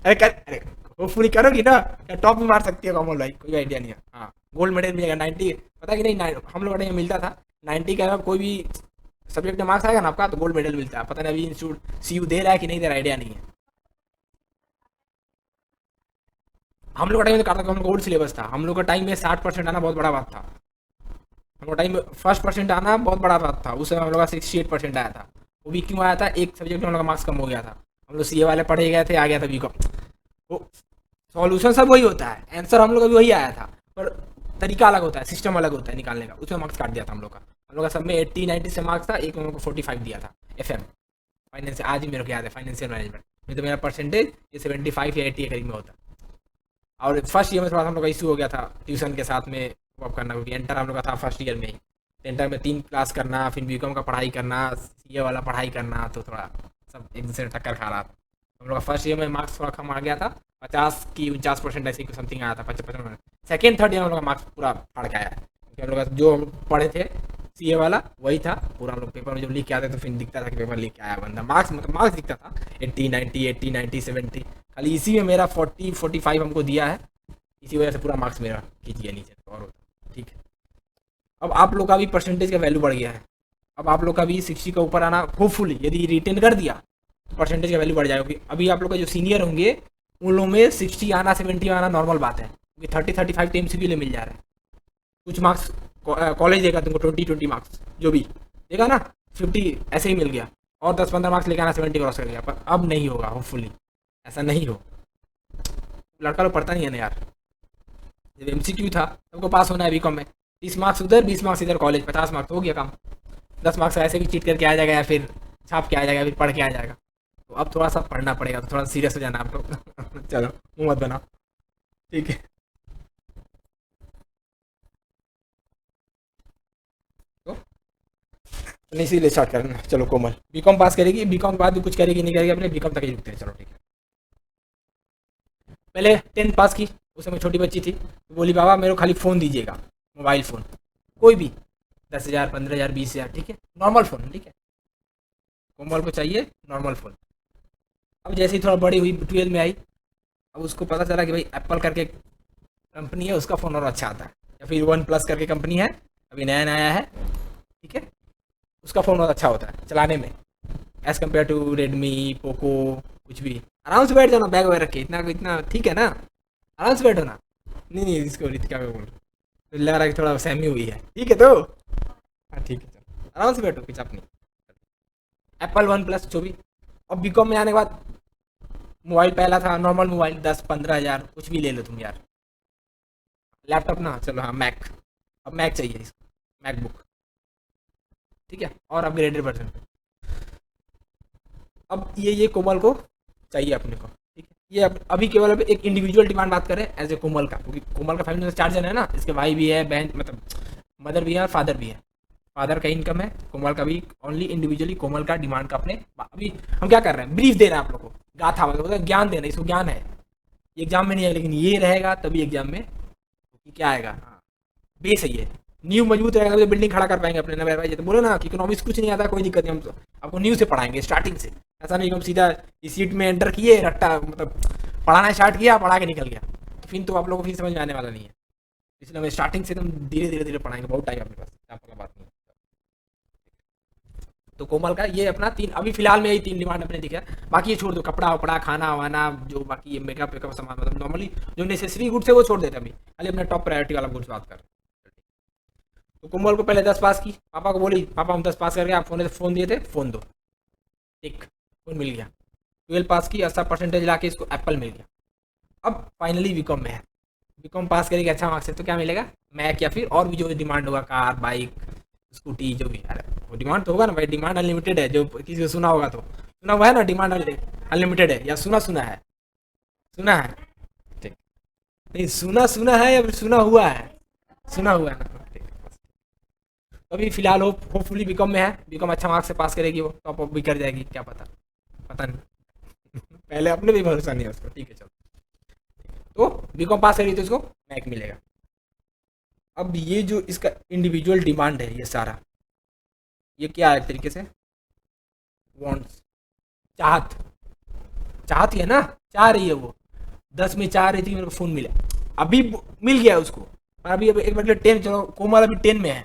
अरे होपफुली करोगी ना, या टॉप भी मार सकती है कोमल भाई, कोई आइडिया नहीं है। हाँ, गोल्ड मेडल मिलेगा 90, पता कि नहीं, हम लोग टाइम मिलता था 90 का, अगर कोई भी सब्जेक्ट में मार्क्स आएगा ना आपका, तो गोल्ड मेडल मिलता है। पता नहीं अभी इंस्टीट्यूट सीयू दे रहा है कि नहीं दे रहा, आइडिया नहीं है। हम लोग का टाइम में तो करता, हम लोग ओल्ड सिलेबस था, हम लोग का टाइम में 60% आना बहुत बड़ा बात था। हम लोग टाइम में फर्स्ट परसेंट आना बहुत बड़ा बात था, उस समय हम लोग का 68% आया था। वो भी क्यों आया था, एक सब्जेक्ट में हम लोग का मार्क्स कम हो गया था, हम लोग सीए वाले पढ़े गए थे, आ गया था बीकॉम। वो सॉल्यूशन सब वही होता है, आंसर हम लोग का भी वही आया था, पर तरीका अलग होता है, सिस्टम अलग होता है निकालने का, उसमें मार्क्स काट दिया था हम लोग का। हम लोग का सब में 80-90 से मार्क्स था, एक में हम लोग को 45 दिया था। FM फाइनेंस, आज भी मेरे को याद है, फाइनेंशियल मैनेजमेंट में तो मेरा परसेंटेज ये 75 या 80 के करीब में होता। और फर्स्ट ईयर में थोड़ा सा हम लोग का इशू हो गया था ट्यूशन के साथ में वो करना, क्योंकि एंटर हम लोग का था फर्स्ट ईयर में ही, एंटर में 3 क्लास करना, फिर बीकॉम का पढ़ाई करना, सीए वाला पढ़ाई करना, तो थोड़ा सब एक दूसरे से टक्कर खा रहा था। हम लोग का फर्स्ट ईयर में मार्क्स थोड़ा कम आ गया था, 50 की 49% ऐसे ही समथिंग आया था, 55%। सेकेंड थर्ड ईयर में हम लोग का मार्क्स पूरा फाड़ के आया है, क्योंकि हम लोग का जो हम पढ़े थे सीए वाला वही था पूरा। हम लोग पेपर में जब लिख के आते तो फिर दिखता था कि पेपर लिख के आया बंदा, मार्क्स मतलब मार्क्स दिखता था 80 90 70। खाली इसी में मेरा 40 45 हमको दिया है, इसी वजह से पूरा मार्क्स मेरा खींच गया नीचे और होता। ठीक है, अब आप लोग का भी परसेंटेज का वैल्यू बढ़ गया है। अब आप लोग का भी 60 का ऊपर आना होपफुली, यदि रिटेन कर दिया तो परसेंटेज का वैल्यू बढ़ जाएगा। अभी आप लोग का जो सीनियर होंगे उन लोगों में 60 आना 70 आना नॉर्मल बात है, क्योंकि 30 35 टीम के लिए मिल जा रहा है। कुछ मार्क्स कॉलेज देगा तुमको 20 मार्क्स, जो भी देगा ना 50 ऐसे ही मिल गया, और 10 15 मार्क्स लेके आना 70 क्रॉस कर गया। पर अब नहीं होगा, होपफुली ऐसा नहीं हो। लड़का लोग पढ़ता नहीं है ना यार। जब MCQ था सबको पास होना है बीकॉम में, 30 मार्क्स उधर 20 मार्क्स इधर, कॉलेज 50 मार्क्स हो गया काम। 10 मार्क्स ऐसे भी चीट करके आ जाएगा या फिर छाप के आ जाएगा, फिर पढ़ के आ जाएगा। तो अब थोड़ा सा पढ़ना पड़ेगा, तो थोड़ा सीरियस हो जाना आप लोग। चलो मुँह मत बनाओ, ठीक है। तो इसीलिए स्टार्ट करना। चलो कोमल बीकॉम पास करेगी, बीकॉम के बाद भी कुछ करेगी नहीं करेगी, अपने बीकॉम तक ही रुकते हैं। चलो ठीक है। पहले 10th पास की, उस समय छोटी बच्ची थी, तो बोली बाबा मेरे को खाली फ़ोन दीजिएगा, मोबाइल फ़ोन कोई भी, 10,000 15,000 20,000, ठीक है, नॉर्मल फ़ोन, ठीक है। कोमल को चाहिए नॉर्मल फ़ोन। अब जैसे ही थोड़ा बड़ी हुई 12 में आई, अब उसको पता चला कि भाई एप्पल करके कंपनी है, उसका फ़ोन और अच्छा आता है, या फिर वन प्लस करके कंपनी है, अभी नया नया है, ठीक है, उसका फ़ोन बहुत अच्छा होता है चलाने में, as compare to Redmi Poco. कुछ भी आराम से बैठ जाना बैग वगैरह रख के, इतना इतना ठीक है ना, आराम से बैठो ना। नहीं नहीं, इसको रितिका में बोल, तो लग रहा है कि थोड़ा सहमी हुई है, ठीक है तो हाँ ठीक है, चलो आराम से बैठो, कुछ अपनी एप्पल वन प्लस जो भी। अब बीकॉम में आने के बाद मोबाइल पहला था नॉर्मल मोबाइल, 10 15 हज़ार कुछ भी ले लो तुम यार। लैपटॉप ना, चलो हाँ मैक, अब मैक चाहिए इसको, मैकबुक, ठीक है, और अपग्रेडेड वर्जन। अब ये कोमल को चाहिए अपने को, ठीक है। ये अभी केवल अभी एक इंडिविजुअल डिमांड बात करें एज ए कोमल का, क्योंकि कोमल का फैमिली में 4 जन है ना, इसके भाई भी है, बहन मतलब मदर भी है और फादर भी है। फादर का इनकम है, कोमल का भी ओनली इंडिविजुअली कोमल का डिमांड का अपने। अभी हम क्या कर रहे हैं, ब्रीफ दे रहे हैं आप लोग को, गाथा मतलब ज्ञान दे रहे हैं, इसको ज्ञान है, ये एग्जाम में नहीं है, लेकिन ये रहेगा तभी एग्जाम में क्या आएगा। हाँ बेस है ये, नींव मजबूत रहेगा तो बिल्डिंग खड़ा कर पाएंगे अपने ना भाई। तो बोले ना कि इकोनॉमिक्स कुछ नहीं आता, कोई दिक्कत नहीं, हम तो आपको न्यू से पढ़ाएंगे स्टार्टिंग से। ऐसा नहीं कि हम सीधा इस सीट में एंटर किए रट्टा मतलब पढ़ाना स्टार्ट किया, पढ़ा के निकल गया, तो फिर तो आप लोगों को फिर समझ में आने वाला नहीं है। इसलिए हमें स्टार्टिंग से एकदम धीरे धीरे धीरे पढ़ाएंगे, बहुत टाइम अपने पास, आपका बात नहीं। तो कोमल का ये अपना 3 अभी फिलहाल में यही 3 डिमांड अपने दिखे। बाकी ये छोड़ दो, कपड़ा वपड़ा खाना वाना जो बाकी ये मेकअप वेकअप सामान, मतलब नॉर्मली जो नेसेसरी गुड्स है वो छोड़ देते हैं अभी, खाली अपने टॉप प्रायोरिटी वाला गुड्स बात कर। तो कोमल को पहले 10 पास की, पापा को बोली पापा हम 10 पास करके आप फ़ोन दिए थे, फ़ोन दो, एक फ़ोन मिल गया। 12 पास की, 80% ला के इसको एप्पल मिल गया। अब फाइनली बीकॉम में है, बीकॉम पास करेगी अच्छा मार्क्स है तो क्या मिलेगा, मैक या फिर और भी जो डिमांड होगा, कार बाइक स्कूटी जो भी। अरे वो डिमांड तो होगा ना भाई, डिमांड अनलिमिटेड है, जो किसी को सुना होगा तो सुना हुआ है ना, डिमांड अनलिमिटेड है, या सुना है, सुना है, ठीक, नहीं सुना सुना है या फिर सुना हुआ है, सुना हुआ है ना, ठीक है। अभी फिलहाल होपफुली बीकॉम में है, बीकॉम अच्छा मार्क्स से पास करेगी, वो टॉप अप भी कर जाएगी, क्या पता, पता नहीं। पहले अपने भी भरोसा नहीं है उसको, ठीक है चलो। तो बीकॉम पास करेगी तो इसको मैक मिलेगा। अब ये जो इसका इंडिविजुअल डिमांड है, ये सारा ये क्या है एक तरीके से वांट्स, चाहत, चाहती है ना, चाह रही है वो, 10 में चाह रही थी मेरे को फ़ोन मिले, अभी मिल गया है उसको। पर अभी एक बार 10, चलो कोमल अभी 10 में है,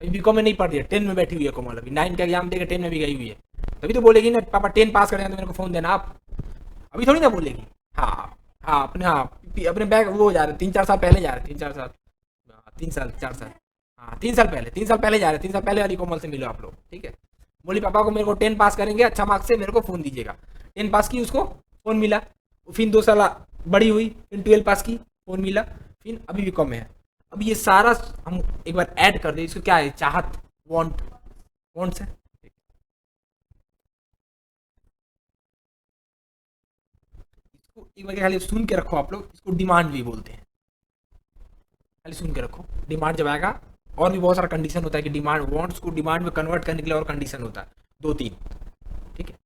अभी बीकॉम में नहीं पढ़ रही है, 10 में बैठी हुई है कोमल, अभी 9 का एग्जाम देकर 10 में भी गई हुई है, तभी तो बोलेगी ना पापा 10 पास करेंगे तो मेरे को फ़ोन देना आप, अभी थोड़ी ना बोलेगी। हाँ हाँ अपने, हाँ अपने बैग वो जा रहे 3 4 साल पहले जा रहे, 3 4 साल, 3 साल 4 साल, हाँ 3 साल पहले, 3 साल पहले जा रहे, 3 साल पहले वाली कोमल से मिलो आप लोग, ठीक है। बोली पापा को मेरे को 10 पास करेंगे अच्छा मार्क्स से मेरे को फ़ोन दीजिएगा। 10 पास की उसको फ़ोन मिला, फिर 2 साल बड़ी हुई, फिर 12 पास की फ़ोन मिला, फिर अभी भी कम है। अब ये सारा हम एक बार ऐड कर दे, इसको क्या है, चाहत, वांट, वांट्स है। इसको एक बार खाली सुन के रखो आप लोग, इसको डिमांड भी बोलते हैं, खाली सुन के रखो। डिमांड जब आएगा, और भी बहुत सारा कंडीशन होता है कि डिमांड वांट्स को डिमांड में कन्वर्ट करने के लिए और कंडीशन होता है 2 3, ठीक है,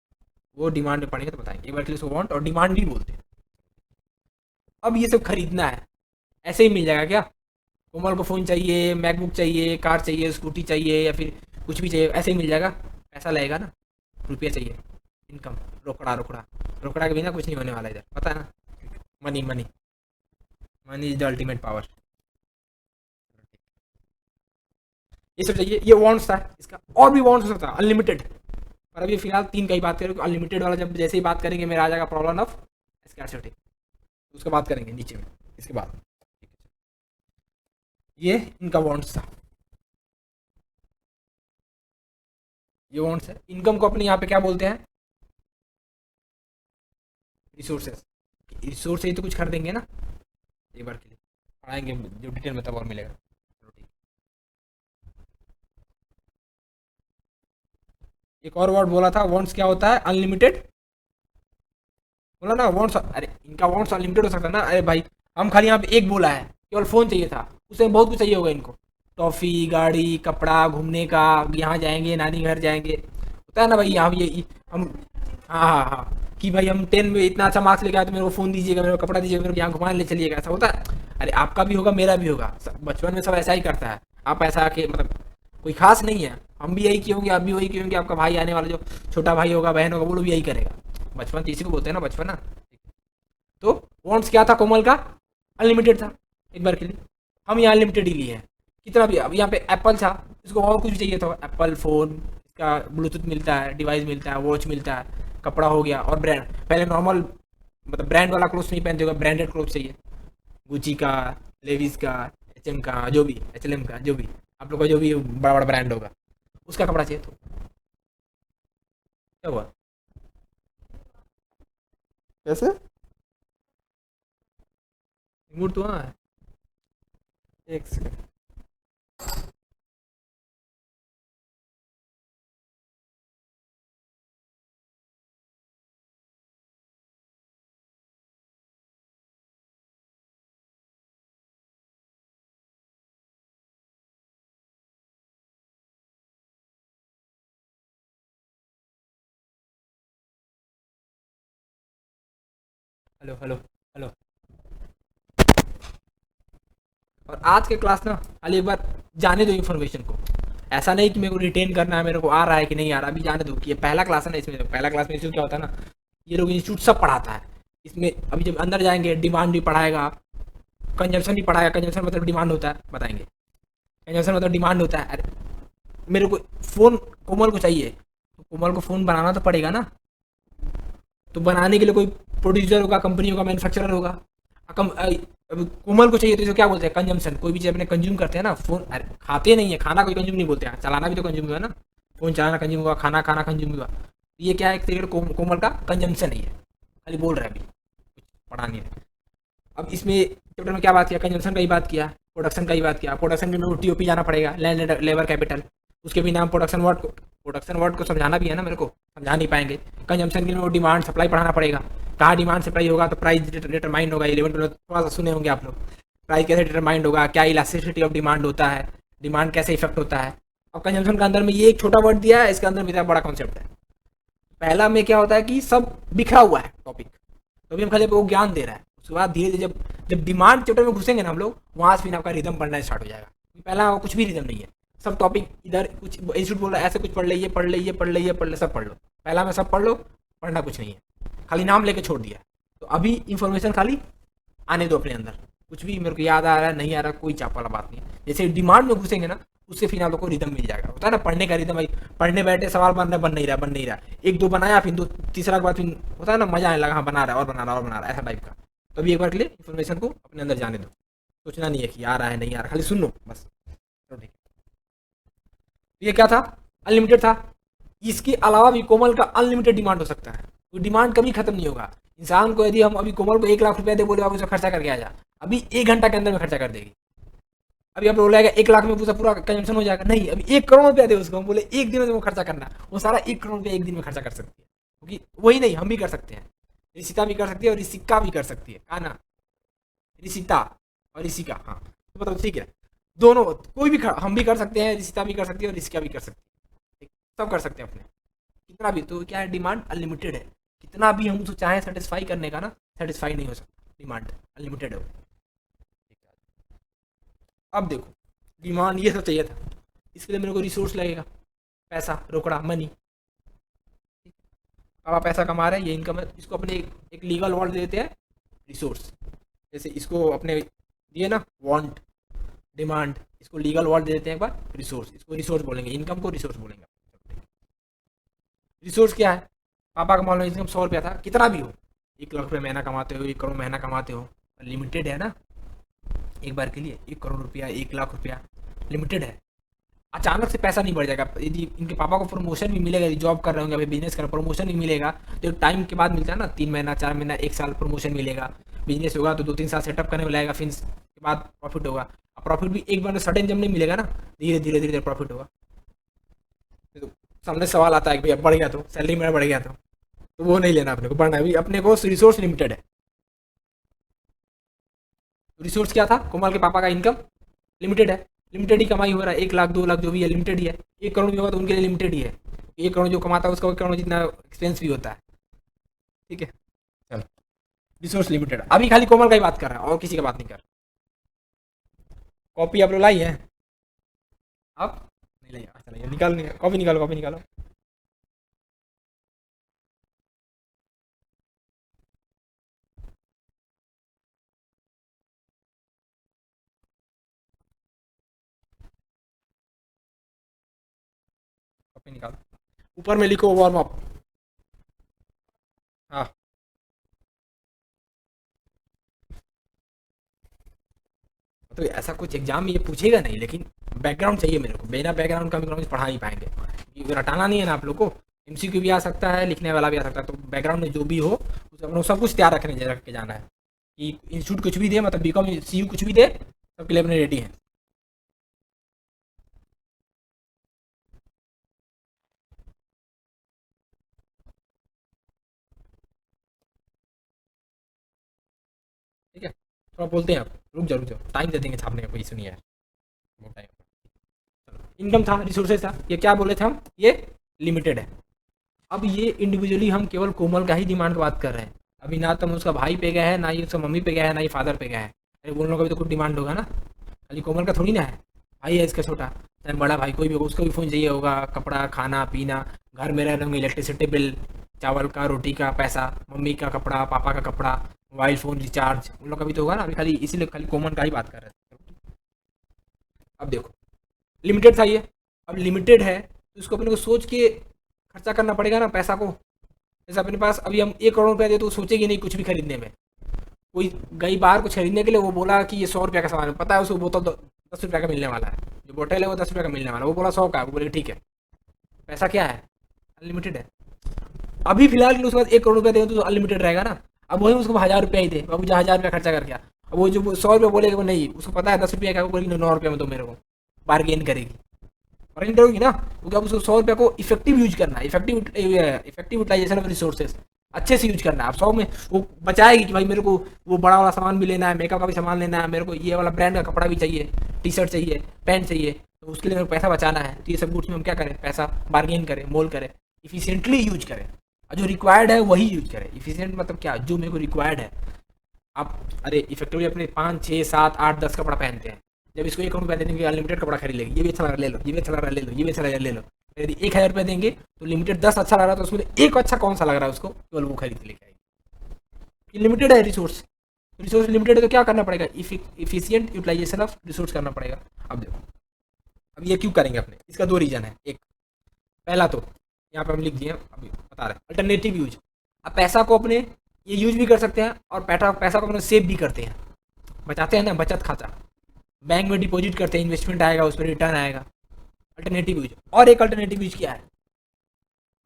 वो डिमांड में पढ़ेंगे तो बताएंगे। एक बार के लिए इसको वांट और डिमांड भी बोलते हैं। अब ये सब खरीदना है, ऐसे ही मिल जाएगा क्या, कोमल को फ़ोन चाहिए, मैकबुक चाहिए, कार चाहिए, स्कूटी चाहिए या फिर कुछ भी चाहिए, ऐसे ही मिल जाएगा। पैसा लगेगा ना, रुपया चाहिए, इनकम, रोकड़ा रोकड़ा। रोकड़ा के बिना कुछ नहीं होने वाला इधर, पता है ना। Money money, money is the ultimate power. ये सब चाहिए, ये वांट्स था इसका। और भी वांट्स हो सकता है अनलिमिटेड, पर अभी फिलहाल तीन का ही बात करें। अनलिमिटेड वाला जब जैसे ही बात करेंगे मेरा आ जाएगा प्रॉब्लम ऑफ स्कैरसिटी, उसका बात करेंगे नीचे में इसके बाद। ये इनका वांट्स था, ये वांट्स है। इनकम को अपने यहाँ पे क्या बोलते हैं? रिसोर्सेज। रिसोर्स से ही तो कुछ खरीदेंगे ना, एक बार के लिए पढ़ाएंगे जो डिटेल में तब और मिलेगा। चलो ठीक। एक और वर्ड बोला था, वांट्स क्या होता है? अनलिमिटेड। बोला ना वांट्स, अरे इनका वांट्स अनलिमिटेड हो सकता है ना। अरे भाई हम खाली यहाँ पे एक बोला है, केवल फ़ोन चाहिए था, उसमें बहुत कुछ चाहिए होगा इनको। टॉफ़ी, गाड़ी, कपड़ा, घूमने का, यहाँ जाएंगे, नानी घर जाएंगे, होता है ना भाई। यहाँ ये हम, हाँ हाँ हाँ, कि भाई हम 10 में इतना अच्छा मार्क्स लेके आए तो मेरे को फ़ोन दीजिएगा, मेरे को कपड़ा दीजिएगा, मेरे को यहाँ घुमाने ले चलिएगा, ऐसा होता है। अरे आपका भी होगा, मेरा भी होगा, बचपन में सब ऐसा ही करता है। आप ऐसा आके मतलब कोई खास नहीं है, हम भी यही किए होंगे, आप भी वही किए होंगे, आपका भाई आने वाला जो छोटा भाई होगा, बहन होगा, वो लोग भी यही करेगा। बचपन तो इसी को बोलते हैं ना, बचपन ना। तो वांट्स क्या था कोमल का? अनलिमिटेड था, एक बार के लिए। हम यहाँ अनलिमिटेड ही लिए हैं, कितना भी। अब यहाँ पे एप्पल था, इसको और कुछ भी चाहिए था, एप्पल फ़ोन, इसका ब्लूटूथ मिलता है, डिवाइस मिलता है, वॉच मिलता है, कपड़ा हो गया, और ब्रांड। पहले नॉर्मल मतलब ब्रांड वाला क्लोथ्स नहीं पहनते होगा, ब्रांडेड क्लोथ चाहिए, गुची का, लेविस का, एच का, जो भी एच का, जो भी आप लोग का जो भी बड़ा बड़ा ब्रांड होगा, उसका कपड़ा चाहिए। तो क्या हुआ? कैसे? मूड तो हाँ है। एक सेकंड। Hello hello hello. और आज के क्लास ना खाली एक बार जाने दो इन्फॉर्मेशन को। ऐसा नहीं कि मेरे को रिटेन करना है, मेरे को आ रहा है कि नहीं आ रहा, अभी जाने दो कि ये पहला क्लास है ना। इसमें पहला क्लास में इंस्टीट्यूट क्या होता है ना, ये लोग इंस्टीट्यूट सब पढ़ाता है। इसमें अभी जब अंदर जाएंगे डिमांड भी पढ़ाएगा, कंजम्पशन भी पढ़ाएगा। कंजम्पशन मतलब डिमांड होता है, बताएंगे। कंजम्पशन मतलब डिमांड होता है। अरे मेरे को फ़ोन कोमल को चाहिए, तो कोमल को फ़ोन बनाना तो पड़ेगा ना। तो बनाने के लिए कोई प्रोड्यूसर होगा, कंपनी होगा, मैन्युफैक्चरर होगा। अब कोमल को चाहिए तो इसे क्या बोलते हैं? कंजम्पशन। कोई भी चीज़ अपने कंज्यूम करते हैं ना, फोन, अरे खाते नहीं है, खाना कोई कंज्यूम नहीं बोलते हैं, चलाना भी तो कंज्यूम हुआ ना। फोन चलाना कंज्यूम हुआ, खाना खाना कंज्यूम हुआ। ये क्या है? एक तरीके से कोमल का कंजम्पशन ही है, खाली बोल रहा है, अभी कुछ पढ़ा नहीं है। अब इसमें चैप्टर में क्या बात किया? कंजम्पशन का ही बात किया, प्रोडक्शन का ही बात किया। प्रोडक्शन के लिए टीओपी जाना पड़ेगा, लैंड लेबर कैपिटल। उसके भी नाम प्रोडक्शन वर्ड को समझाना भी है ना, मेरे को समझा नहीं पाएंगे। कंजम्पशन के लिए वो डिमांड सप्लाई पढ़ाना पड़ेगा। कहाँ डिमांड सप्लाई होगा तो प्राइस डिटरमाइंड होगा। 11 थोड़ा सा सुने होंगे आप लोग। प्राइस कैसे डिटरमाइंड होगा, क्या इलास्टिसिटी ऑफ डिमांड होता है, डिमांड कैसे इफेक्ट होता है। और कंजम्पशन के अंदर में ये एक छोटा वर्ड दिया है, इसके अंदर मेरा बड़ा कॉन्सेप्ट है। पहला में क्या होता है कि सब बिखरा हुआ है टॉपिक, तो अभी हम खाली आपको ज्ञान दे रहा है। उसके बाद धीरे धीरे जब जब डिमांड चैप्टर में घुसेंगे ना हम लोग, वहाँ से फिर आपका रिदम पढ़ना स्टार्ट हो जाएगा। पहला कुछ भी रिदम नहीं है, सब टॉपिक इधर कुछ इंस्टीट्यूट बोल रहा है ऐसे कुछ पढ़ ले, ये पढ़ ले, ये पढ़ ले, ये पढ़ ले, सब पढ़ लो। पहला में सब पढ़ लो, पढ़ना कुछ नहीं है, खाली नाम लेके छोड़ दिया। तो अभी इंफॉर्मेशन खाली आने दो अपने अंदर। कुछ भी मेरे को याद आ रहा है, नहीं आ रहा, कोई चाप वाला बात नहीं है। जैसे डिमांड में घुसेंगे ना, उससे फिर आप लोग को रिदम मिल जाएगा। होता है ना पढ़ने का रिदम, भाई पढ़ने बैठे सवाल बन रहा है, बन नहीं रहा, एक दो बनाया, फिर दो तीसरा के बाद फिर होता है ना मजा आने लगा, हाँ बना रहा है और बना रहा है और बना रहा है, ऐसा टाइप का। तो अभी एक बार के लिए इन्फॉर्मेशन को अपने अंदर जाने दो, सोचना नहीं है कि आ रहा है नहीं आ रहा, खाली सुन लो बस। तो ठीक है, ये क्या था? अनलिमिटेड था। इसके अलावा भी कोमल का अनलिमिटेड डिमांड हो सकता है, तो डिमांड कभी खत्म नहीं होगा। इंसान को यदि हम अभी कोमल को 1 लाख रुपया दे, बोले आप उसे खर्चा करके आ जा, अभी 1 घंटा के अंदर में खर्चा कर देगी। अभी आप बोला 1 लाख में पूरा पूरा कंजम्पशन हो जाएगा, नहीं, अभी 1 करोड़ रुपया दे उसको, हम बोले एक दिन में वो खर्चा करना, वो सारा 1 करोड़ रुपया एक दिन में खर्चा कर सकती है। क्योंकि वही नहीं, हम भी कर सकते हैं, ऋषिता भी कर सकती है और ऋषिका भी कर सकती है, कहा ना, ऋषिता और ऋषिका, हाँ तो मतलब ठीक है। दोनों कोई भी हम भी कर सकते हैं, ऋषिता भी कर सकती है और ऋषिका भी कर सकती है, ठीक, सब कर सकते हैं अपने कितना भी। तो क्या है, डिमांड अनलिमिटेड है, कितना भी हम उसको चाहें सेटिस्फाई करने का ना, सेटिस्फाई नहीं हो सकता, डिमांड अनलिमिटेड है वो। अब देखो, डिमांड ये सब चाहिए था, इसके लिए मेरे को रिसोर्स लगेगा, पैसा, रोकड़ा, मनी। अब आप पैसा कमा रहे हैं, ये इनकम है, इसको अपने एक लीगल वर्ड दे देते हैं, रिसोर्स। जैसे इसको अपने दिए ना, वांट, डिमांड, इसको लीगल वर्ड दे देते हैं एक बार, रिसोर्स। इसको रिसोर्स बोलेंगे, इनकम को रिसोर्स बोलेंगे। रिसोर्स क्या है? पापा का मान लो इनकम 100 रुपया था, कितना भी हो, 1 लाख रुपया महीना कमाते हो, 1 करोड़ महीना कमाते हो, लिमिटेड है ना, एक बार के लिए 1 करोड़ रुपया, 1 लाख रुपया, लिमिटेड है। अचानक से पैसा नहीं बढ़ जाएगा। यदि इनके पापा को प्रमोशन भी मिलेगा, यदि जॉब कर रहे होंगे, अभी बिजनेस कर रहे, प्रमोशन भी मिलेगा, तो टाइम के बाद मिलता है ना, 3 महीना, 4 महीना, 1 साल प्रमोशन मिलेगा। बिजनेस होगा तो 2-3 साल सेटअप करने में लगेगा, फिर के बाद प्रॉफिट होगा। अब प्रॉफिट भी एक बार में सडन जब नहीं मिलेगा ना, धीरे धीरे धीरे धीरे प्रॉफिट होगा। तो सामने सवाल आता है कि भैया बढ़ गया तो, सैलरी मेरा बढ़ गया तो वो नहीं लेना अपने को, बढ़ना है। अभी अपने को रिसोर्स लिमिटेड है। रिसोर्स क्या था? कोमल के पापा का इनकम लिमिटेड है, लिमिटेड ही कमाई हो रहा है, 1 लाख 2 लाख जो भी है लिमिटेड ही है। 1 करोड़ भी होगा तो उनके लिए लिमिटेड ही है। 1 करोड़ जो कमाता है उसका 1 करोड़ जितना एक्सपेंस भी होता है। ठीक है, चलो, रिसोर्स लिमिटेड। अभी खाली कोमल का ही बात कर रहा है, और किसी का बात नहीं कर। कॉपी आप लोग लाई है? आप नहीं लाई? चलिए निकाल, कॉपी निकालो, कॉपी निकालो। कॉपी निकालो, ऊपर में लिखो वार्म अप। हाँ, तो ऐसा कुछ एग्जाम में ये पूछेगा नहीं, लेकिन बैकग्राउंड चाहिए मेरे को। बिना बैकग्राउंड का हम पढ़ा नहीं पाएंगे, ये रटाना नहीं है ना आप लोग को। एमसीक्यू भी आ सकता है, लिखने वाला भी आ सकता है, तो बैकग्राउंड में जो भी हो उसे अपने सब कुछ तैयार रख के जाना है। कि इंस्टीट्यूट कुछ भी दे, मतलब बीकॉम सीयू कुछ भी दे, सबके लिए अपने रेडी हैं। ठीक है, थोड़ा बोलते हैं आप, रुक जाओ, टाइम दे देंगे छापने का, कोई इशू नहीं है, बहुत टाइम। इनकम था, रिसोर्सेज था, ये क्या बोले थे हम, ये लिमिटेड है। अब ये इंडिविजुअली हम केवल कोमल का ही डिमांड की बात कर रहे हैं। अभी ना तो उसका भाई पे गया है, ना ही उसका मम्मी पे गया है, ना ही फादर पे गया है। अरे बोल रहा का भी तो कुछ डिमांड होगा ना, खाली कोमल का थोड़ी ना है। भाई है इसका छोटा, चाहे बड़ा भाई कोई भी होगा, उसको भी फ़ोन चाहिए होगा, कपड़ा, खाना पीना, घर में रह रहे होंगे, इलेक्ट्रिसिटी बिल, चावल का, रोटी का पैसा, मम्मी का कपड़ा, पापा का कपड़ा, मोबाइल फ़ोन रिचार्ज, उन लोग का भी तो होगा ना। अभी खाली इसीलिए खाली कॉमन का ही बात कर रहे थे। अब देखो, लिमिटेड था ये, अब लिमिटेड है तो इसको अपने को सोच के खर्चा करना पड़ेगा ना पैसा को। जैसे अपने पास अभी हम 1 करोड़ रुपया दे तो सोचेगी नहीं कुछ भी खरीदने में। कोई गई बाहर कुछ खरीदने के लिए, वो बोला कि ये 100 रुपया का सामान है, पता है उसको बोतल 10 रुपया का मिलने वाला है, जो बोतल है वो 10 रुपया का मिलने वाला है, वो बोला 100 का, वो बोले ठीक है। पैसा क्या है? अनलिमिटेड है। अभी फिलहाल के लिए उसके बाद 1 करोड़ रुपया देंगे तो अनलिमिटेड रहेगा ना। अब वही उसको 1000 रुपया ही दे, बाबू जा 1000 रुपया खर्चा कर गया। अब वो जो 100 रुपया बोलेगा, वो नहीं, उसको पता है 10 रुपया का, वो बोलेगी 9 रुपया में दो मेरे को, बार्गेन करेगी, बार्गेन करोगी ना, क्योंकि अब उसको 100 रुपया को इफेक्टिव यूज करना है, इफेक्टिव यूटिलाइजेशन ऑफ रिसोर्सेज, अच्छे से यूज करना है। आप 100 में वो बचाएगी कि भाई मेरे को वो बड़ा वाला सामान भी लेना है, मेकअप का भी सामान लेना है, मेरे को ये वाला ब्रांड का कपड़ा भी चाहिए, टी शर्ट चाहिए, पैंट चाहिए, तो उसके लिए मेरे को पैसा बचाना है। तो ये सब गुड्स में हम क्या करें, पैसा बार्गेन करें, मोल करें, इफिशियंटली यूज करें, और जो रिक्वायर्ड है वही यूज करें। इफिशियंट मतलब क्या, जो मेरे को रिक्वायर्ड है। आप अरे इफेक्टिवली अपने 5 6 7 8 10 कपड़ा पहनते हैं, जब इसको 1 करोड़ रुपया दे देंगे अनलिमिटेड कपड़ा खरीद लेगी, ये भी अच्छा लग रहा है ले लो, ये भी अच्छा लग रहा है ले लो, ये भी अच्छा लग रहा है ले लो। यदि 1000 रुपया देंगे तो लिमिटेड 10 अच्छा लग रहा है, तो उसमें एक अच्छा कौन सा लग रहा है उसको, केवल वो खरीद के लेके आएगी। लिमिटेड है रिसोर्स, रिसोर्स लिमिटेड है तो क्या करना पड़ेगा, इफिशियंट यूटिलाइजेशन ऑफ रिसोर्स करना पड़ेगा। अब देखो, अब ये क्यों करेंगे अपने, इसका 2 रीजन है। एक, पहला तो यहाँ पे हम लिख दिए, अभी बता रहे हैं, अल्टरनेटिव यूज। अब पैसा को अपने ये यूज भी कर सकते हैं, और पैसा पैसा को अपने सेव भी करते हैं, बचाते हैं ना, बचत खाता, बैंक में डिपॉजिट करते हैं, इन्वेस्टमेंट आएगा, उस पर रिटर्न आएगा, अल्टरनेटिव यूज। और एक अल्टरनेटिव यूज क्या है,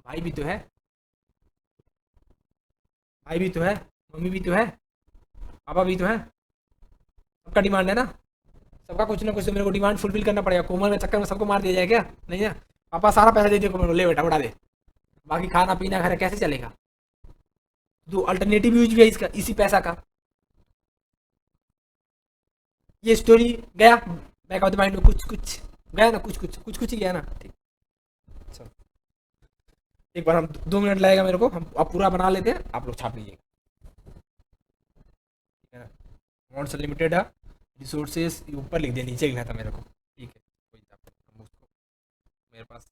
भाई भी तो है, भाई भी तो है, मम्मी भी तो है, पापा भी तो है, सबका डिमांड है ना, सबका कुछ ना कुछ तो मेरे को डिमांड फुलफिल करना पड़ेगा। कोमल के चक्कर में सबको मार दिया जाए क्या? नहीं ना, पापा सारा पैसा दे दिया कोमल को, ले बेटा उड़ा दे, बाकी खाना पीना घर कैसे चलेगा। तो अल्टरनेटिव यूज भी है इसका, इसी पैसा का। ये स्टोरी गया बैक ऑफ द माइंड में, कुछ कुछ गया ना, कुछ ही गया ना। ठीक, चलो, एक बार हम 2 मिनट लगेगा मेरे को, हम अब पूरा बना लेते हैं, आप लोग छाप लीजिएगा। ठीक है ना, अमाउंट से लिमिटेड है, रिसोर्सेज ऊपर लिख दिया, नीचे लिखना था मेरे को। ठीक है, कोई बात नहीं, हम उसको, मेरे पास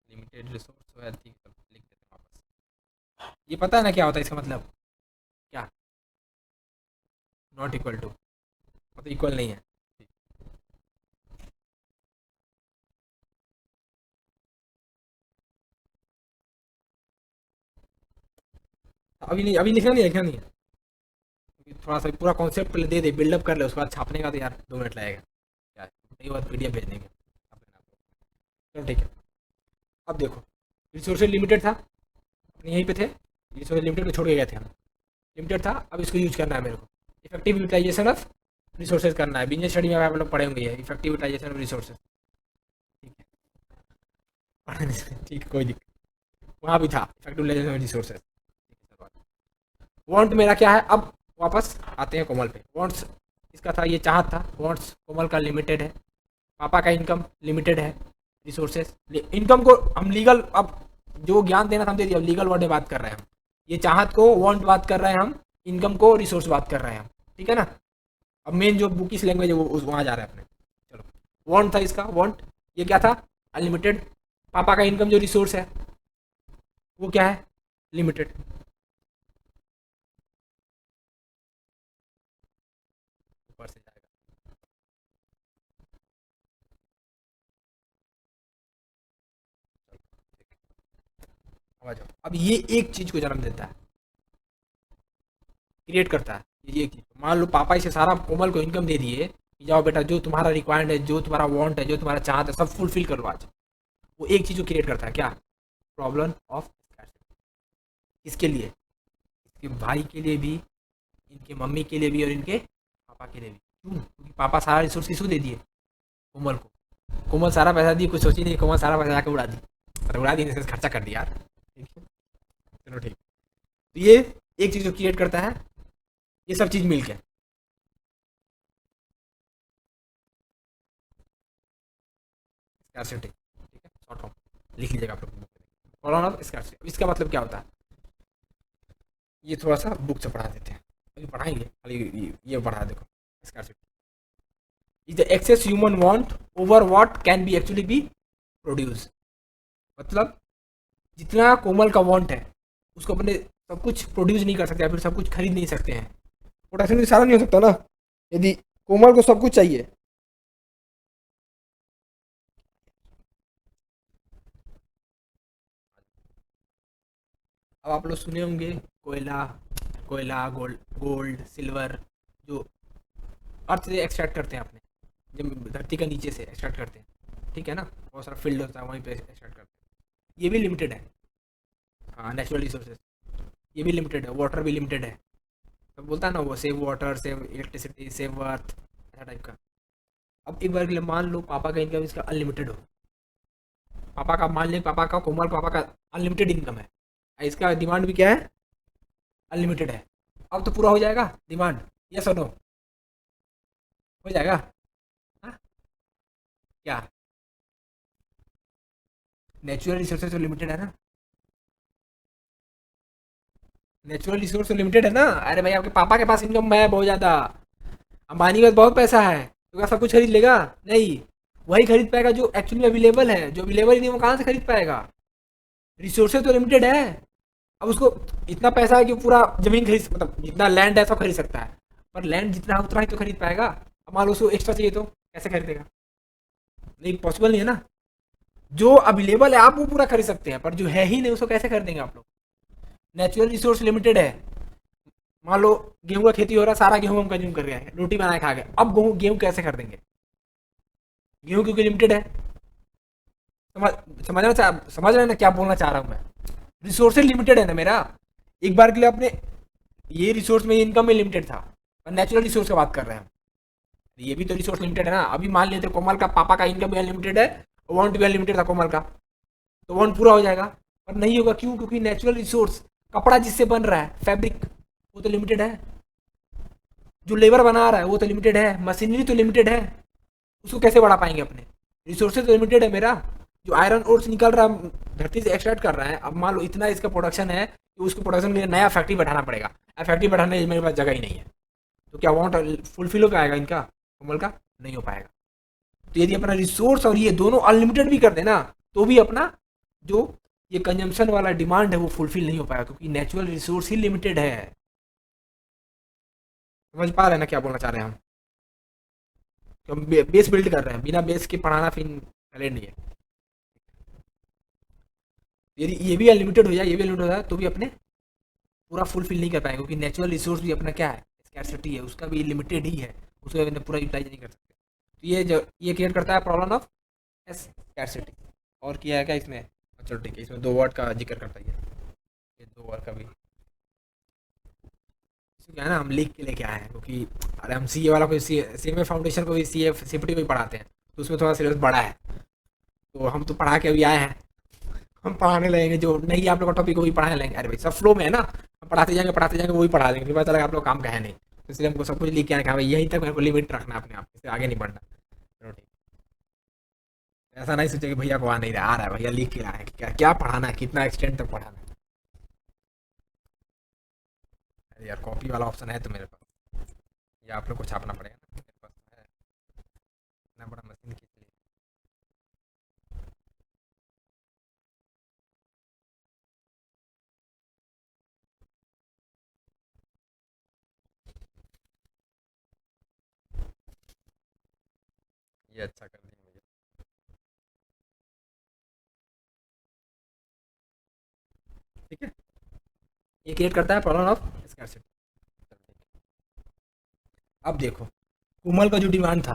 लिमिटेड रिसोर्स है, ठीक है, लिख देते हैं वापस। ये पता है ना क्या होता है इसका मतलब? क्या? नॉट इक्वल टू मतलब इक्वल नहीं है। अभी नहीं, अभी लिखना नहीं, लिखना नहीं है, क्योंकि थोड़ा सा पूरा कॉन्सेप्ट पहले दे दे, बिल्डअप कर ले, उसके बाद छापने का तो यार 2 मिनट लगेगा। क्या है, नहीं बात पीडीएफ भेज देंगे, छाप लेना आप लोग। चलो ठीक है। अब देखो, रिसोर्सेज लिमिटेड था, अपने यहीं पे थे, रिसोर्स लिमिटेड को छोड़ के गए थे हम। लिमिटेड था, अब इसको यूज करना है मेरे को। इफेक्टिव यूटिलाइजेशन ऑफ रिसोर्सेज करना है, बिजनेस स्टडी में आप लोग पढ़े होंगे, इफेक्टिव यूटिलाइजेशन ऑफ रिसोर्सेज। ठीक है, ठीक है, कोई दिक्कत, वहाँ भी था effective utilisation of resources. Want मेरा क्या है अब? वापस आते हैं कोमल पे। वांट्स इसका था, ये चाहत था, वांट्स कोमल का लिमिटेड है, पापा का इनकम लिमिटेड है, रिसोर्सेज इनकम को हम लीगल, अब जो ज्ञान देना था हम दे दिया, लीगल वर्ड में बात कर रहे हैं हम। ये चाहत को वांट बात कर रहे हैं हम, इनकम को रिसोर्स बात कर रहे हैं हम, ठीक है ना? अब मेन जो बुकिस लैंग्वेज है वो वहाँ जा रहा है अपने। चलो, वांट था इसका, वांट ये क्या था? अनलिमिटेड। पापा का इनकम जो रिसोर्स है वो क्या है? लिमिटेड। ऊपर से जाएगा। अब आ जाओ, अब ये एक चीज को जन्म देता है, क्रिएट करता है। ये एक चीज, मान लो पापा इसे सारा कोमल को इनकम दे दिए कि जाओ बेटा, जो तुम्हारा रिक्वायर्ड है, जो तुम्हारा वांट है, जो तुम्हारा चाहत है, सब फुलफिल करो आज। वो एक चीज को क्रिएट करता है, क्या? Problem of scarcity. किसके लिए? इसके भाई के लिए भी, इनके मम्मी के लिए भी, और इनके पापा के लिए भी। क्यों? क्योंकि पापा सारा रिसोर्स किसको दे दिए? कोमल को। कोमल सारा पैसा दी, कुछ सोची नहीं, कोमल सारा पैसा जाके उड़ा दी, मतलब उड़ा दी, खर्चा कर दिया यार। ठीक है, चलो ठीक। तो ये एक चीज को क्रिएट करता है, ये सब चीज मिलके। स्कैर्सिटी, ठीक है, शॉर्ट फॉर्म लिख लीजिएगा आप लोग। प्रॉब्लम ऑफ स्कैर्सिटी, इसका मतलब क्या होता है? ये थोड़ा सा बुक से पढ़ा देते हैं, अभी पढ़ाएंगे, खाली ये पढ़ा देखो। Scarcity is the excess human want over what can be actually be produce. मतलब जितना कोमल का वांट है, उसको अपने सब कुछ प्रोड्यूस नहीं कर सकते, या फिर सब कुछ खरीद नहीं सकते हैं। पोटेंशियल सारा नहीं हो सकता ना, यदि कोमल को सब कुछ चाहिए। अब आप लोग सुने होंगे कोयला, कोयला, गोल्ड, गोल्ड, सिल्वर, जो अर्थ से एक्सट्रैक्ट करते हैं अपने, जब धरती का नीचे से एक्सट्रैक्ट करते हैं, ठीक है ना? बहुत सारा फील्ड होता है, वहीं पे एक्सट्रैक्ट करते हैं। ये भी लिमिटेड है। हाँ, नेचुरल रिसोर्सेज ये भी लिमिटेड है, वाटर भी लिमिटेड है। तो बोलता है ना वो, save water, save electricity, save earth, ऐसा टाइप का। अब एक बार के लिए मान लो पापा का इनकम इसका अनलिमिटेड हो, पापा का, मान लें पापा का, कोमल पापा का अनलिमिटेड इनकम है, इसका डिमांड भी क्या है? अनलिमिटेड है। अब तो पूरा हो जाएगा डिमांड, यस और नो? हो जाएगा? हाँ? क्या? नेचुरल रिसोर्सेज तो लिमिटेड है ना, नेचुरल रिसोर्स तो लिमिटेड है ना। अरे भाई, आपके पापा के पास इनकम है बहुत ज़्यादा, अंबानी के पास बहुत पैसा है, तो क्या सब कुछ खरीद लेगा? नहीं, वही खरीद पाएगा जो एक्चुअली अवेलेबल है, जो अवेलेबल ही नहीं वो कहाँ से खरीद पाएगा? रिसोर्सेज तो लिमिटेड है। अब उसको इतना पैसा है कि पूरा जमीन खरीद, मतलब जितना लैंड है सब खरीद सकता है, पर लैंड जितना है उतना ही तो खरीद पाएगा। अब मान लो उसको एक्स्ट्रा चाहिए तो कैसे खरीदेगा? नहीं, पॉसिबल नहीं है ना। जो अवेलेबल है आप वो पूरा खरीद सकते हैं, पर जो है ही नहीं उसको कैसे खरीदेंगे आप लोग? नेचुरल रिसोर्स लिमिटेड है। मान लो गेहूं का खेती हो रहा है, सारा गेहूं हम कंज्यूम कर गए, रोटी बनाए खा गए, अब गेहूं गेहूं कैसे खरीदेंगे? गेहूं क्योंकि लिमिटेड है। समझ समझ रहे हैं ना क्या बोलना चाह रहा हूं मैं? रिसोर्सेज लिमिटेड है ना मेरा। एक बार के लिए अपने ये रिसोर्स में, इनकम में लिमिटेड था, पर नेचुरल रिसोर्स की बात कर रहे हैं हम। ये भी तो रिसोर्स लिमिटेड है ना। अभी मान लेते कोमल का पापा का इनकम भी अनलिमिटेड है, वांट भी अनलिमिटेड था कोमल का, तो वांट पूरा हो जाएगा, पर नहीं होगा। क्यों? क्योंकि नेचुरल रिसोर्स, कपड़ा जिससे बन रहा है, फैब्रिक, वो तो लिमिटेड है। जो लेबर बना रहा है वो तो लिमिटेड है, मशीनरी तो लिमिटेड है, उसको कैसे बढ़ा पाएंगे अपने? रिसोर्सेज तो लिमिटेड है मेरा। जो आयरन ओर से निकल रहा है, धरती से एक्सट्रैक्ट कर रहा है, अब मान लो इतना इसका प्रोडक्शन है कि उसको प्रोडक्शन के लिए नया फैक्ट्री बैठाना पड़ेगा, फैक्ट्री बैठाने मेरे पास जगह ही नहीं है, तो क्या वांट फुलफिल हो पाएगा इनका? कोमल का नहीं हो पाएगा। तो यदि अपना रिसोर्स और ये दोनों अनलिमिटेड भी कर देना तो भी अपना जो ये कंजम्पशन वाला डिमांड है वो फुलफिल नहीं हो पाएगा, क्योंकि नेचुरल रिसोर्स ही लिमिटेड है। समझ पा रहे हैं ना क्या बोलना चाह रहे हैं हम? तो हम बेस बिल्ड कर रहे हैं, बिना बेस के पढ़ाना फिर वैलिड नहीं है। यदि ये भी अनलिमिटेड हो जाए, ये भी अनलिमिटेड हो जाए, तो भी अपने पूरा फुलफिल नहीं कर पाएंगे, क्योंकि नेचुरल रिसोर्स भी अपना क्या है, स्कैरसिटी है, उसका भी लिमिटेड ही है, उसको अपने पूरा यूटिलाइज नहीं कर सकते। तो ये क्लियर करता है प्रॉब्लम ऑफ स्कैरसिटी। और किया है क्या इसमें? चलो ठीक है, इसमें 2 वर्ड का जिक्र करता है ये 2 वर्ड का भी। इसमें क्या है ना, हम लिख के लेके आए हैं, क्योंकि अरे हम सी ए वाला को सी एम ए फाउंडेशन को भी सी एफ सीपीटी को भी पढ़ाते हैं, तो उसमें थोड़ा सिलेबस बड़ा है, तो हम तो पढ़ा के अभी आए हैं, हम पढ़ाने लगेंगे जो नहीं आप लोग का टॉपिक वही पढ़ाने लगेंगे। अरे भाई सब फ्लो में है ना, हम पढ़ाते जाएंगे वही पढ़ा देंगे, फिर पता चलेगा आप लोग काम का है नहीं। तो इसलिए हमको सब कुछ लिख के आए कि हाँ भाई यहीं तक मेरे को लिमिट रखना है अपने आप, इससे आगे नहीं बढ़ना। चलो ठीक, ऐसा नहीं सोचे कि भैया को आ नहीं रहा, आ रहा है भैया, लिख के आया है कि क्या क्या पढ़ाना है, कितना एक्सटेंड तक पढ़ाना है। अरे यार कॉपी वाला ऑप्शन है तो मेरे पास, ये आप लोग को छापना पड़ेगा ना, मेरे पास तो है, इतना बड़ा मशीन खींच लिया। ये अच्छा कर दिया मुझे। ठीक है, ये क्रिएट करता है प्रॉब्लम ऑफ स्कैरसिटी। अब देखो, कुमल का जो डिमांड था,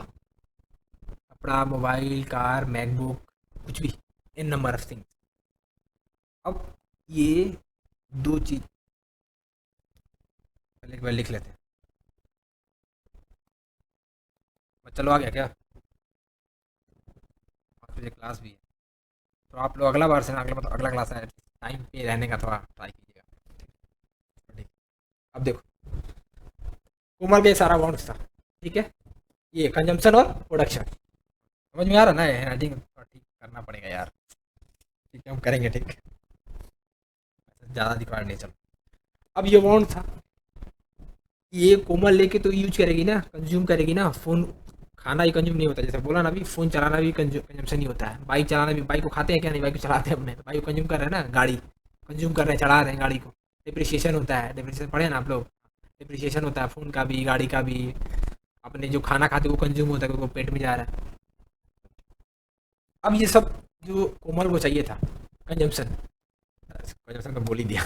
कपड़ा, मोबाइल, कार, मैकबुक, कुछ भी, इन नंबर ऑफ थिंग्स। अब ये दो चीज पहले एक बार लिख लेते हैं। चलो आ गया क्या? 5 बजे क्लास भी है, तो आप लोग अगला बार से ना, अगला मतलब अगला क्लास है, टाइम पे रहने का थोड़ा ट्राई कीजिएगा। ठीक, अब देखो, कोमल का ये सारा अमाउंट था, ठीक है, ये कंजम्पशन और प्रोडक्शन, समझ में आ रहा ना? हैंडराइटिंग ठीक करना पड़ेगा यार, ठीक है हम करेंगे, ठीक, ज़्यादा दिखा नहीं। चलो, अब ये अमाउंट था, ये कोमल लेके तो यूज करेगी ना, कंज्यूम करेगी ना, फ़ोन, खाना ही कंज्यूम नहीं होता, जैसे बोला ना अभी, फ़ोन चलाना भी कंजम्पशन ही होता है, बाइक चलाना भी, बाइक को खाते हैं क्या? नहीं, बाइक को चलाते हैं अपने, तो बाइक को कंज्यूम कर रहे हैं ना, गाड़ी कंज्यूम कर रहे हैं, चला रहे हैं गाड़ी को, डिप्रिसिएशन होता है, डिप्रिसिएशन पढ़े ना आप लोग, डिप्रिसिएशन होता है फ़ोन का भी, गाड़ी का भी, अपने जो खाना खाते हैं वो कंज्यूम होता है क्योंकि वो पेट में जा रहा है। अब ये सब जो कोमल को चाहिए था, कंजम्पशन, कंजम्पशन तो बोल ही दिया,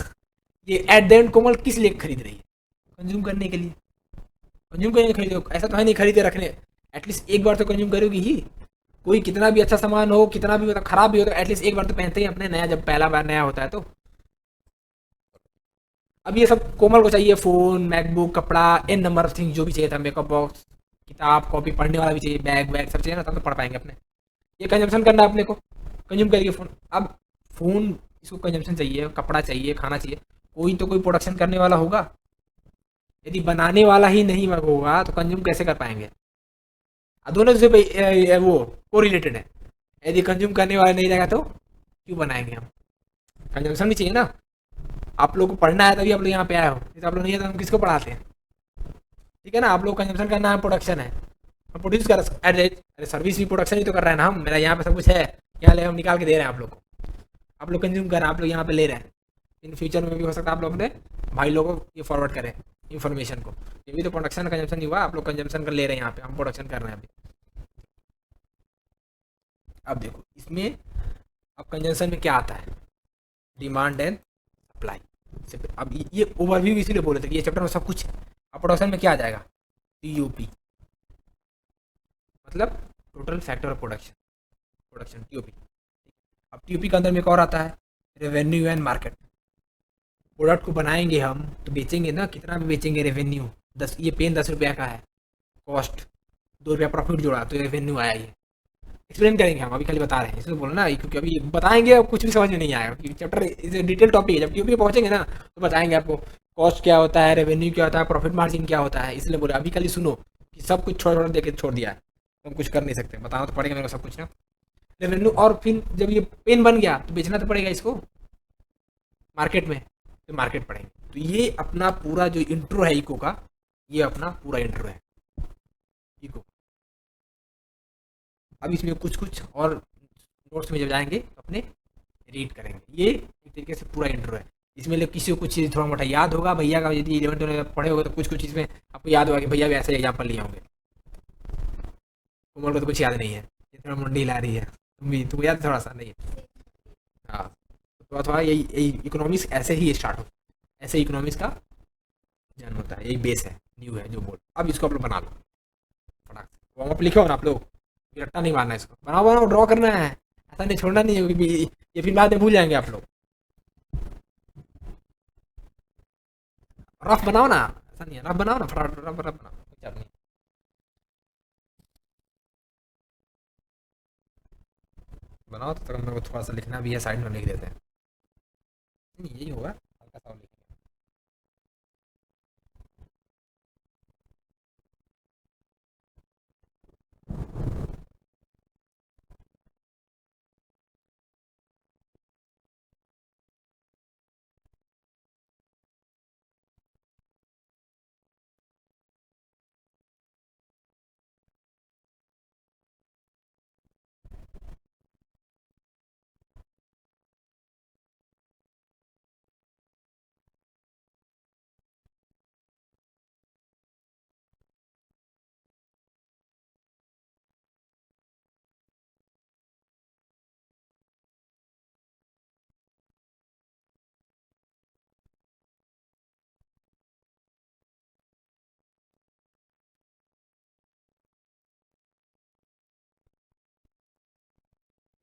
ये एट द एंड कोमल किस लिए खरीद रही है? कंज्यूम करने के लिए, कंज्यूम करने के लिए खरीदो, ऐसा तो है नहीं खरीदे रखने, एटलीस्ट एक बार तो कंज्यूम करोगी ही। कोई कितना भी अच्छा सामान हो, कितना भी मतलब खराब भी हो, तो एटलीस्ट एक बार तो पहनते ही अपने, नया, जब पहला बार नया होता है तो। अब ये सब कोमल को चाहिए, फ़ोन, मैकबुक, कपड़ा, इन नंबर ऑफ थिंग्स जो भी चाहिए था, मेकअप बॉक्स, किताब कॉपी, पढ़ने वाला भी चाहिए, बैग वैग सब चाहिए ना, तब तो पढ़ पाएंगे अपने। ये कंजम्पशन करना है अपने को, कंज्यूम करिए फ़ोन। अब फ़ोन, इसको कंजम्पशन चाहिए, कपड़ा चाहिए, खाना चाहिए, कोई तो कोई प्रोडक्शन करने वाला होगा। यदि बनाने वाला ही नहीं होगा तो कंज्यूम कैसे कर पाएंगे? दोनों से वो को रिलेटेड है, यदि कंज्यूम करने वाला नहीं रहेगा तो क्यों बनाएंगे हम? कंजम्पशन भी चाहिए ना, आप लोग को पढ़ना है तभी आप लोग यहाँ पे आए हो, जैसे आप लोग नहीं है तो हम किसको पढ़ाते हैं? ठीक है ना, आप लोग कंजम्पशन करना है, प्रोडक्शन है, हम प्रोड्यूस कर, अरे अरे सर्विस भी प्रोडक्शन ही तो कर रहे हैं ना हम, मेरा यहाँ पे सब कुछ है, यहाँ ले हम निकाल के दे रहे हैं आप लोग को, आप लोग कंज्यूम कर रहे हैं, आप लोग यहाँ पे ले रहे हैं। इन फ्यूचर में भी हो सकता है आप लोग अपने भाई लोगों को ये फॉरवर्ड करें इन्फॉर्मेशन को, ये भी तो प्रोडक्शन कंजम्पशन नहीं हुआ, आप लोग कंजम्पशन कर ले रहे हैं, यहाँ पे हम प्रोडक्शन कर रहे हैं अभी। अब देखो इसमें, अब कंजम्पशन में क्या आता है, डिमांड एंड सप्लाई। अब ये ओवरव्यू इसीलिए बोले थे कि ये चैप्टर में सब कुछ है। अब प्रोडक्शन में क्या आ जाएगा, टीओपी, मतलब total factor of production, production TOP. अब टीओपी के अंदर में एक और आता है, रेवेन्यू एंड मार्केट। प्रोडक्ट को बनाएंगे हम तो बेचेंगे ना, कितना भी बेचेंगे, रेवेन्यू 10, ये पेन 10 रुपया का है, कॉस्ट 2 रुपया प्रॉफिट जोड़ा तो रेवेन्यू आया। ये एक्सप्लेन करेंगे हम, अभी खाली बता रहे हैं, इसलिए बोलो ना, क्योंकि अभी बताएंगे अब कुछ भी समझ में नहीं आएगा, क्योंकि चैप्टर इज डिटेल टॉपिक है, जब टीओपी पहुंचेंगे ना तो बताएंगे आपको कॉस्ट क्या होता है, रेवेन्यू क्या होता है, प्रॉफिट मार्जिन क्या होता है। इसलिए बोले अभी खाली सुनो कि सब कुछ छोड़ छोड़ दे के छोड़ दिया है, तो हम कुछ कर नहीं सकते, बताना तो पड़ेगा मेरे को सब कुछ ना, रेवेन्यू। और फिर जब ये पेन बन गया तो बेचना तो पड़ेगा इसको मार्केट में, तो मार्केट पड़ेंगे। तो ये अपना पूरा जो इंट्रो है इको का, ये अपना पूरा इंट्रो है इको। अब इसमें कुछ कुछ और नोट्स में जब जाएंगे तो अपने रीड करेंगे। ये एक तरीके से पूरा इंट्रो है। इसमें लोग किसी को कुछ चीज़ थोड़ा मोटा याद होगा, भैया का यदि 11 में पढ़े होगा तो कुछ कुछ इसमें आपको याद होगा कि भैया भी ऐसे एग्जाम्पल लिए होंगे। कोमल को तो कुछ याद नहीं है, ये थोड़ा मुंडी ला रही है, तुमको याद थोड़ा सा नहीं है। हाँ, तो थोड़ा यही यही इकोनॉमिक्स ऐसे ही स्टार्ट हो, ऐसे इकोनॉमिक्स का जन्म होता है। यही बेस है, न्यू है जो बोल। अब इसको आप लोग बना लो फटाक से, वार्म अप लिखो ना आप लोग, रट्टा नहीं मारना, इसको बनाओ बनाओ, ड्रॉ करना है, ऐसा नहीं छोड़ना नहीं है क्योंकि ये फिर बाद में भूल जाएंगे आप लोग। रफ बनाओ ना, ऐसा नहीं है, रफ बनाओ ना, फटाफट रफ रफ बनाओ, कोई चाप नहीं। बनाओ तो मेरे को थोड़ा सा लिखना भी है, साइड में लिख देते हैं। नहीं, यही होगा, हल्का सा और लिखेंगे।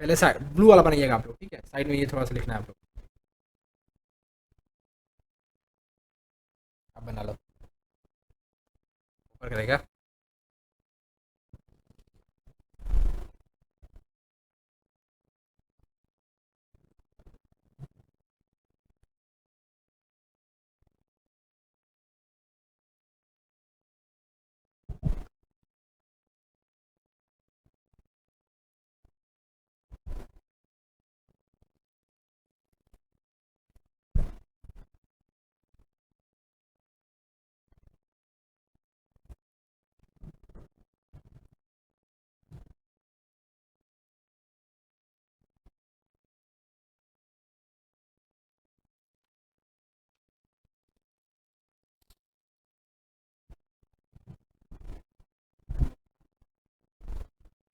पहले साइड ब्लू वाला बनाइएगा आप लोग, ठीक है, साइड में ये थोड़ा सा लिखना है आप लोग। आप बना लो, ऊपर करेगा।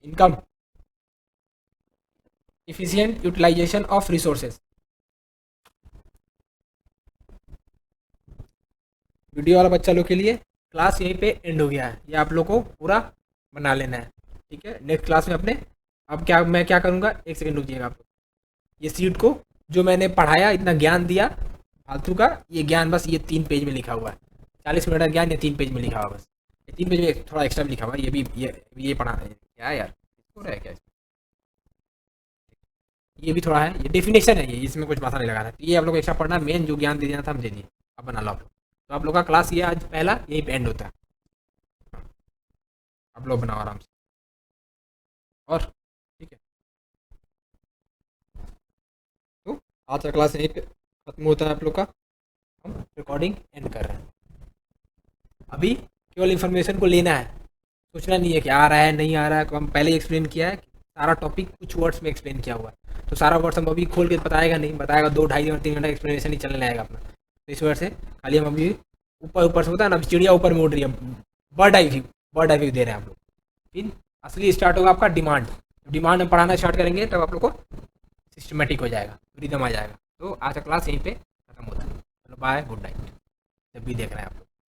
Income, efficient utilisation of resources. Video वाला बच्चा लोग के लिए क्लास यहीं पे एंड हो गया है, ये आप लोग को पूरा बना लेना है, ठीक है। नेक्स्ट क्लास में अपने, अब क्या मैं क्या करूँगा, एक सेकंड रुकिएगा आप लोग। ये सीट को जो मैंने पढ़ाया, इतना ज्ञान दिया फालतू का, ये ज्ञान बस ये 3 पेज में लिखा हुआ है। 40 मिनट का ज्ञान ये 3 पेज में लिखा हुआ है बस। ये 3 पेज में थोड़ा एक्स्ट्रा भी लिखा हुआ है, ये भी ये पढ़ा है क्या है यार, हो रहा है क्या इसमें? ये भी थोड़ा है, ये डेफिनेशन है, ये इसमें कुछ माथा नहीं लगाना है। तो ये आप लोग को एक्स्ट्रा पढ़ना, मेन जो ज्ञान दे देना था हम दे दिए। अब बना लो आप लोग। तो आप लोग का क्लास ये आज पहला यही पे एंड होता है। आप लोग बनाओ आराम से, और ठीक है। तो आज का क्लास यहीं पे खत्म होता है आप लोग का। हम रिकॉर्डिंग एंड कर रहे हैं। अभी केवल इन्फॉर्मेशन को लेना है, सोचना नहीं है कि आ रहा है नहीं आ रहा है। हम पहले ही एक्सप्लेन किया है, सारा टॉपिक कुछ वर्ड्स में एक्सप्लेन किया हुआ है। तो सारा वर्ड्स हम अभी खोल के बताएगा नहीं, बताएगा 2 ढाई और 3 घंटा एक्सप्लेनेशन ही चलने लगेगा अपना। तो इस वजह से खाली हम अभी ऊपर ऊपर से होता है ना, चिड़िया ऊपर में उड़ रही है, बर्ड आई व्यू दे रहे हैं आप लोग। फिर असली स्टार्ट होगा आपका डिमांड। डिमांड में पढ़ाना स्टार्ट करेंगे तब आप लोग को सिस्टमेटिक हो जाएगा, रिदम आ जाएगा। तो आज का क्लास यहीं पे खत्म होता है। चलो बाय, गुड नाइट, जब भी देख रहे हैं आप लोग।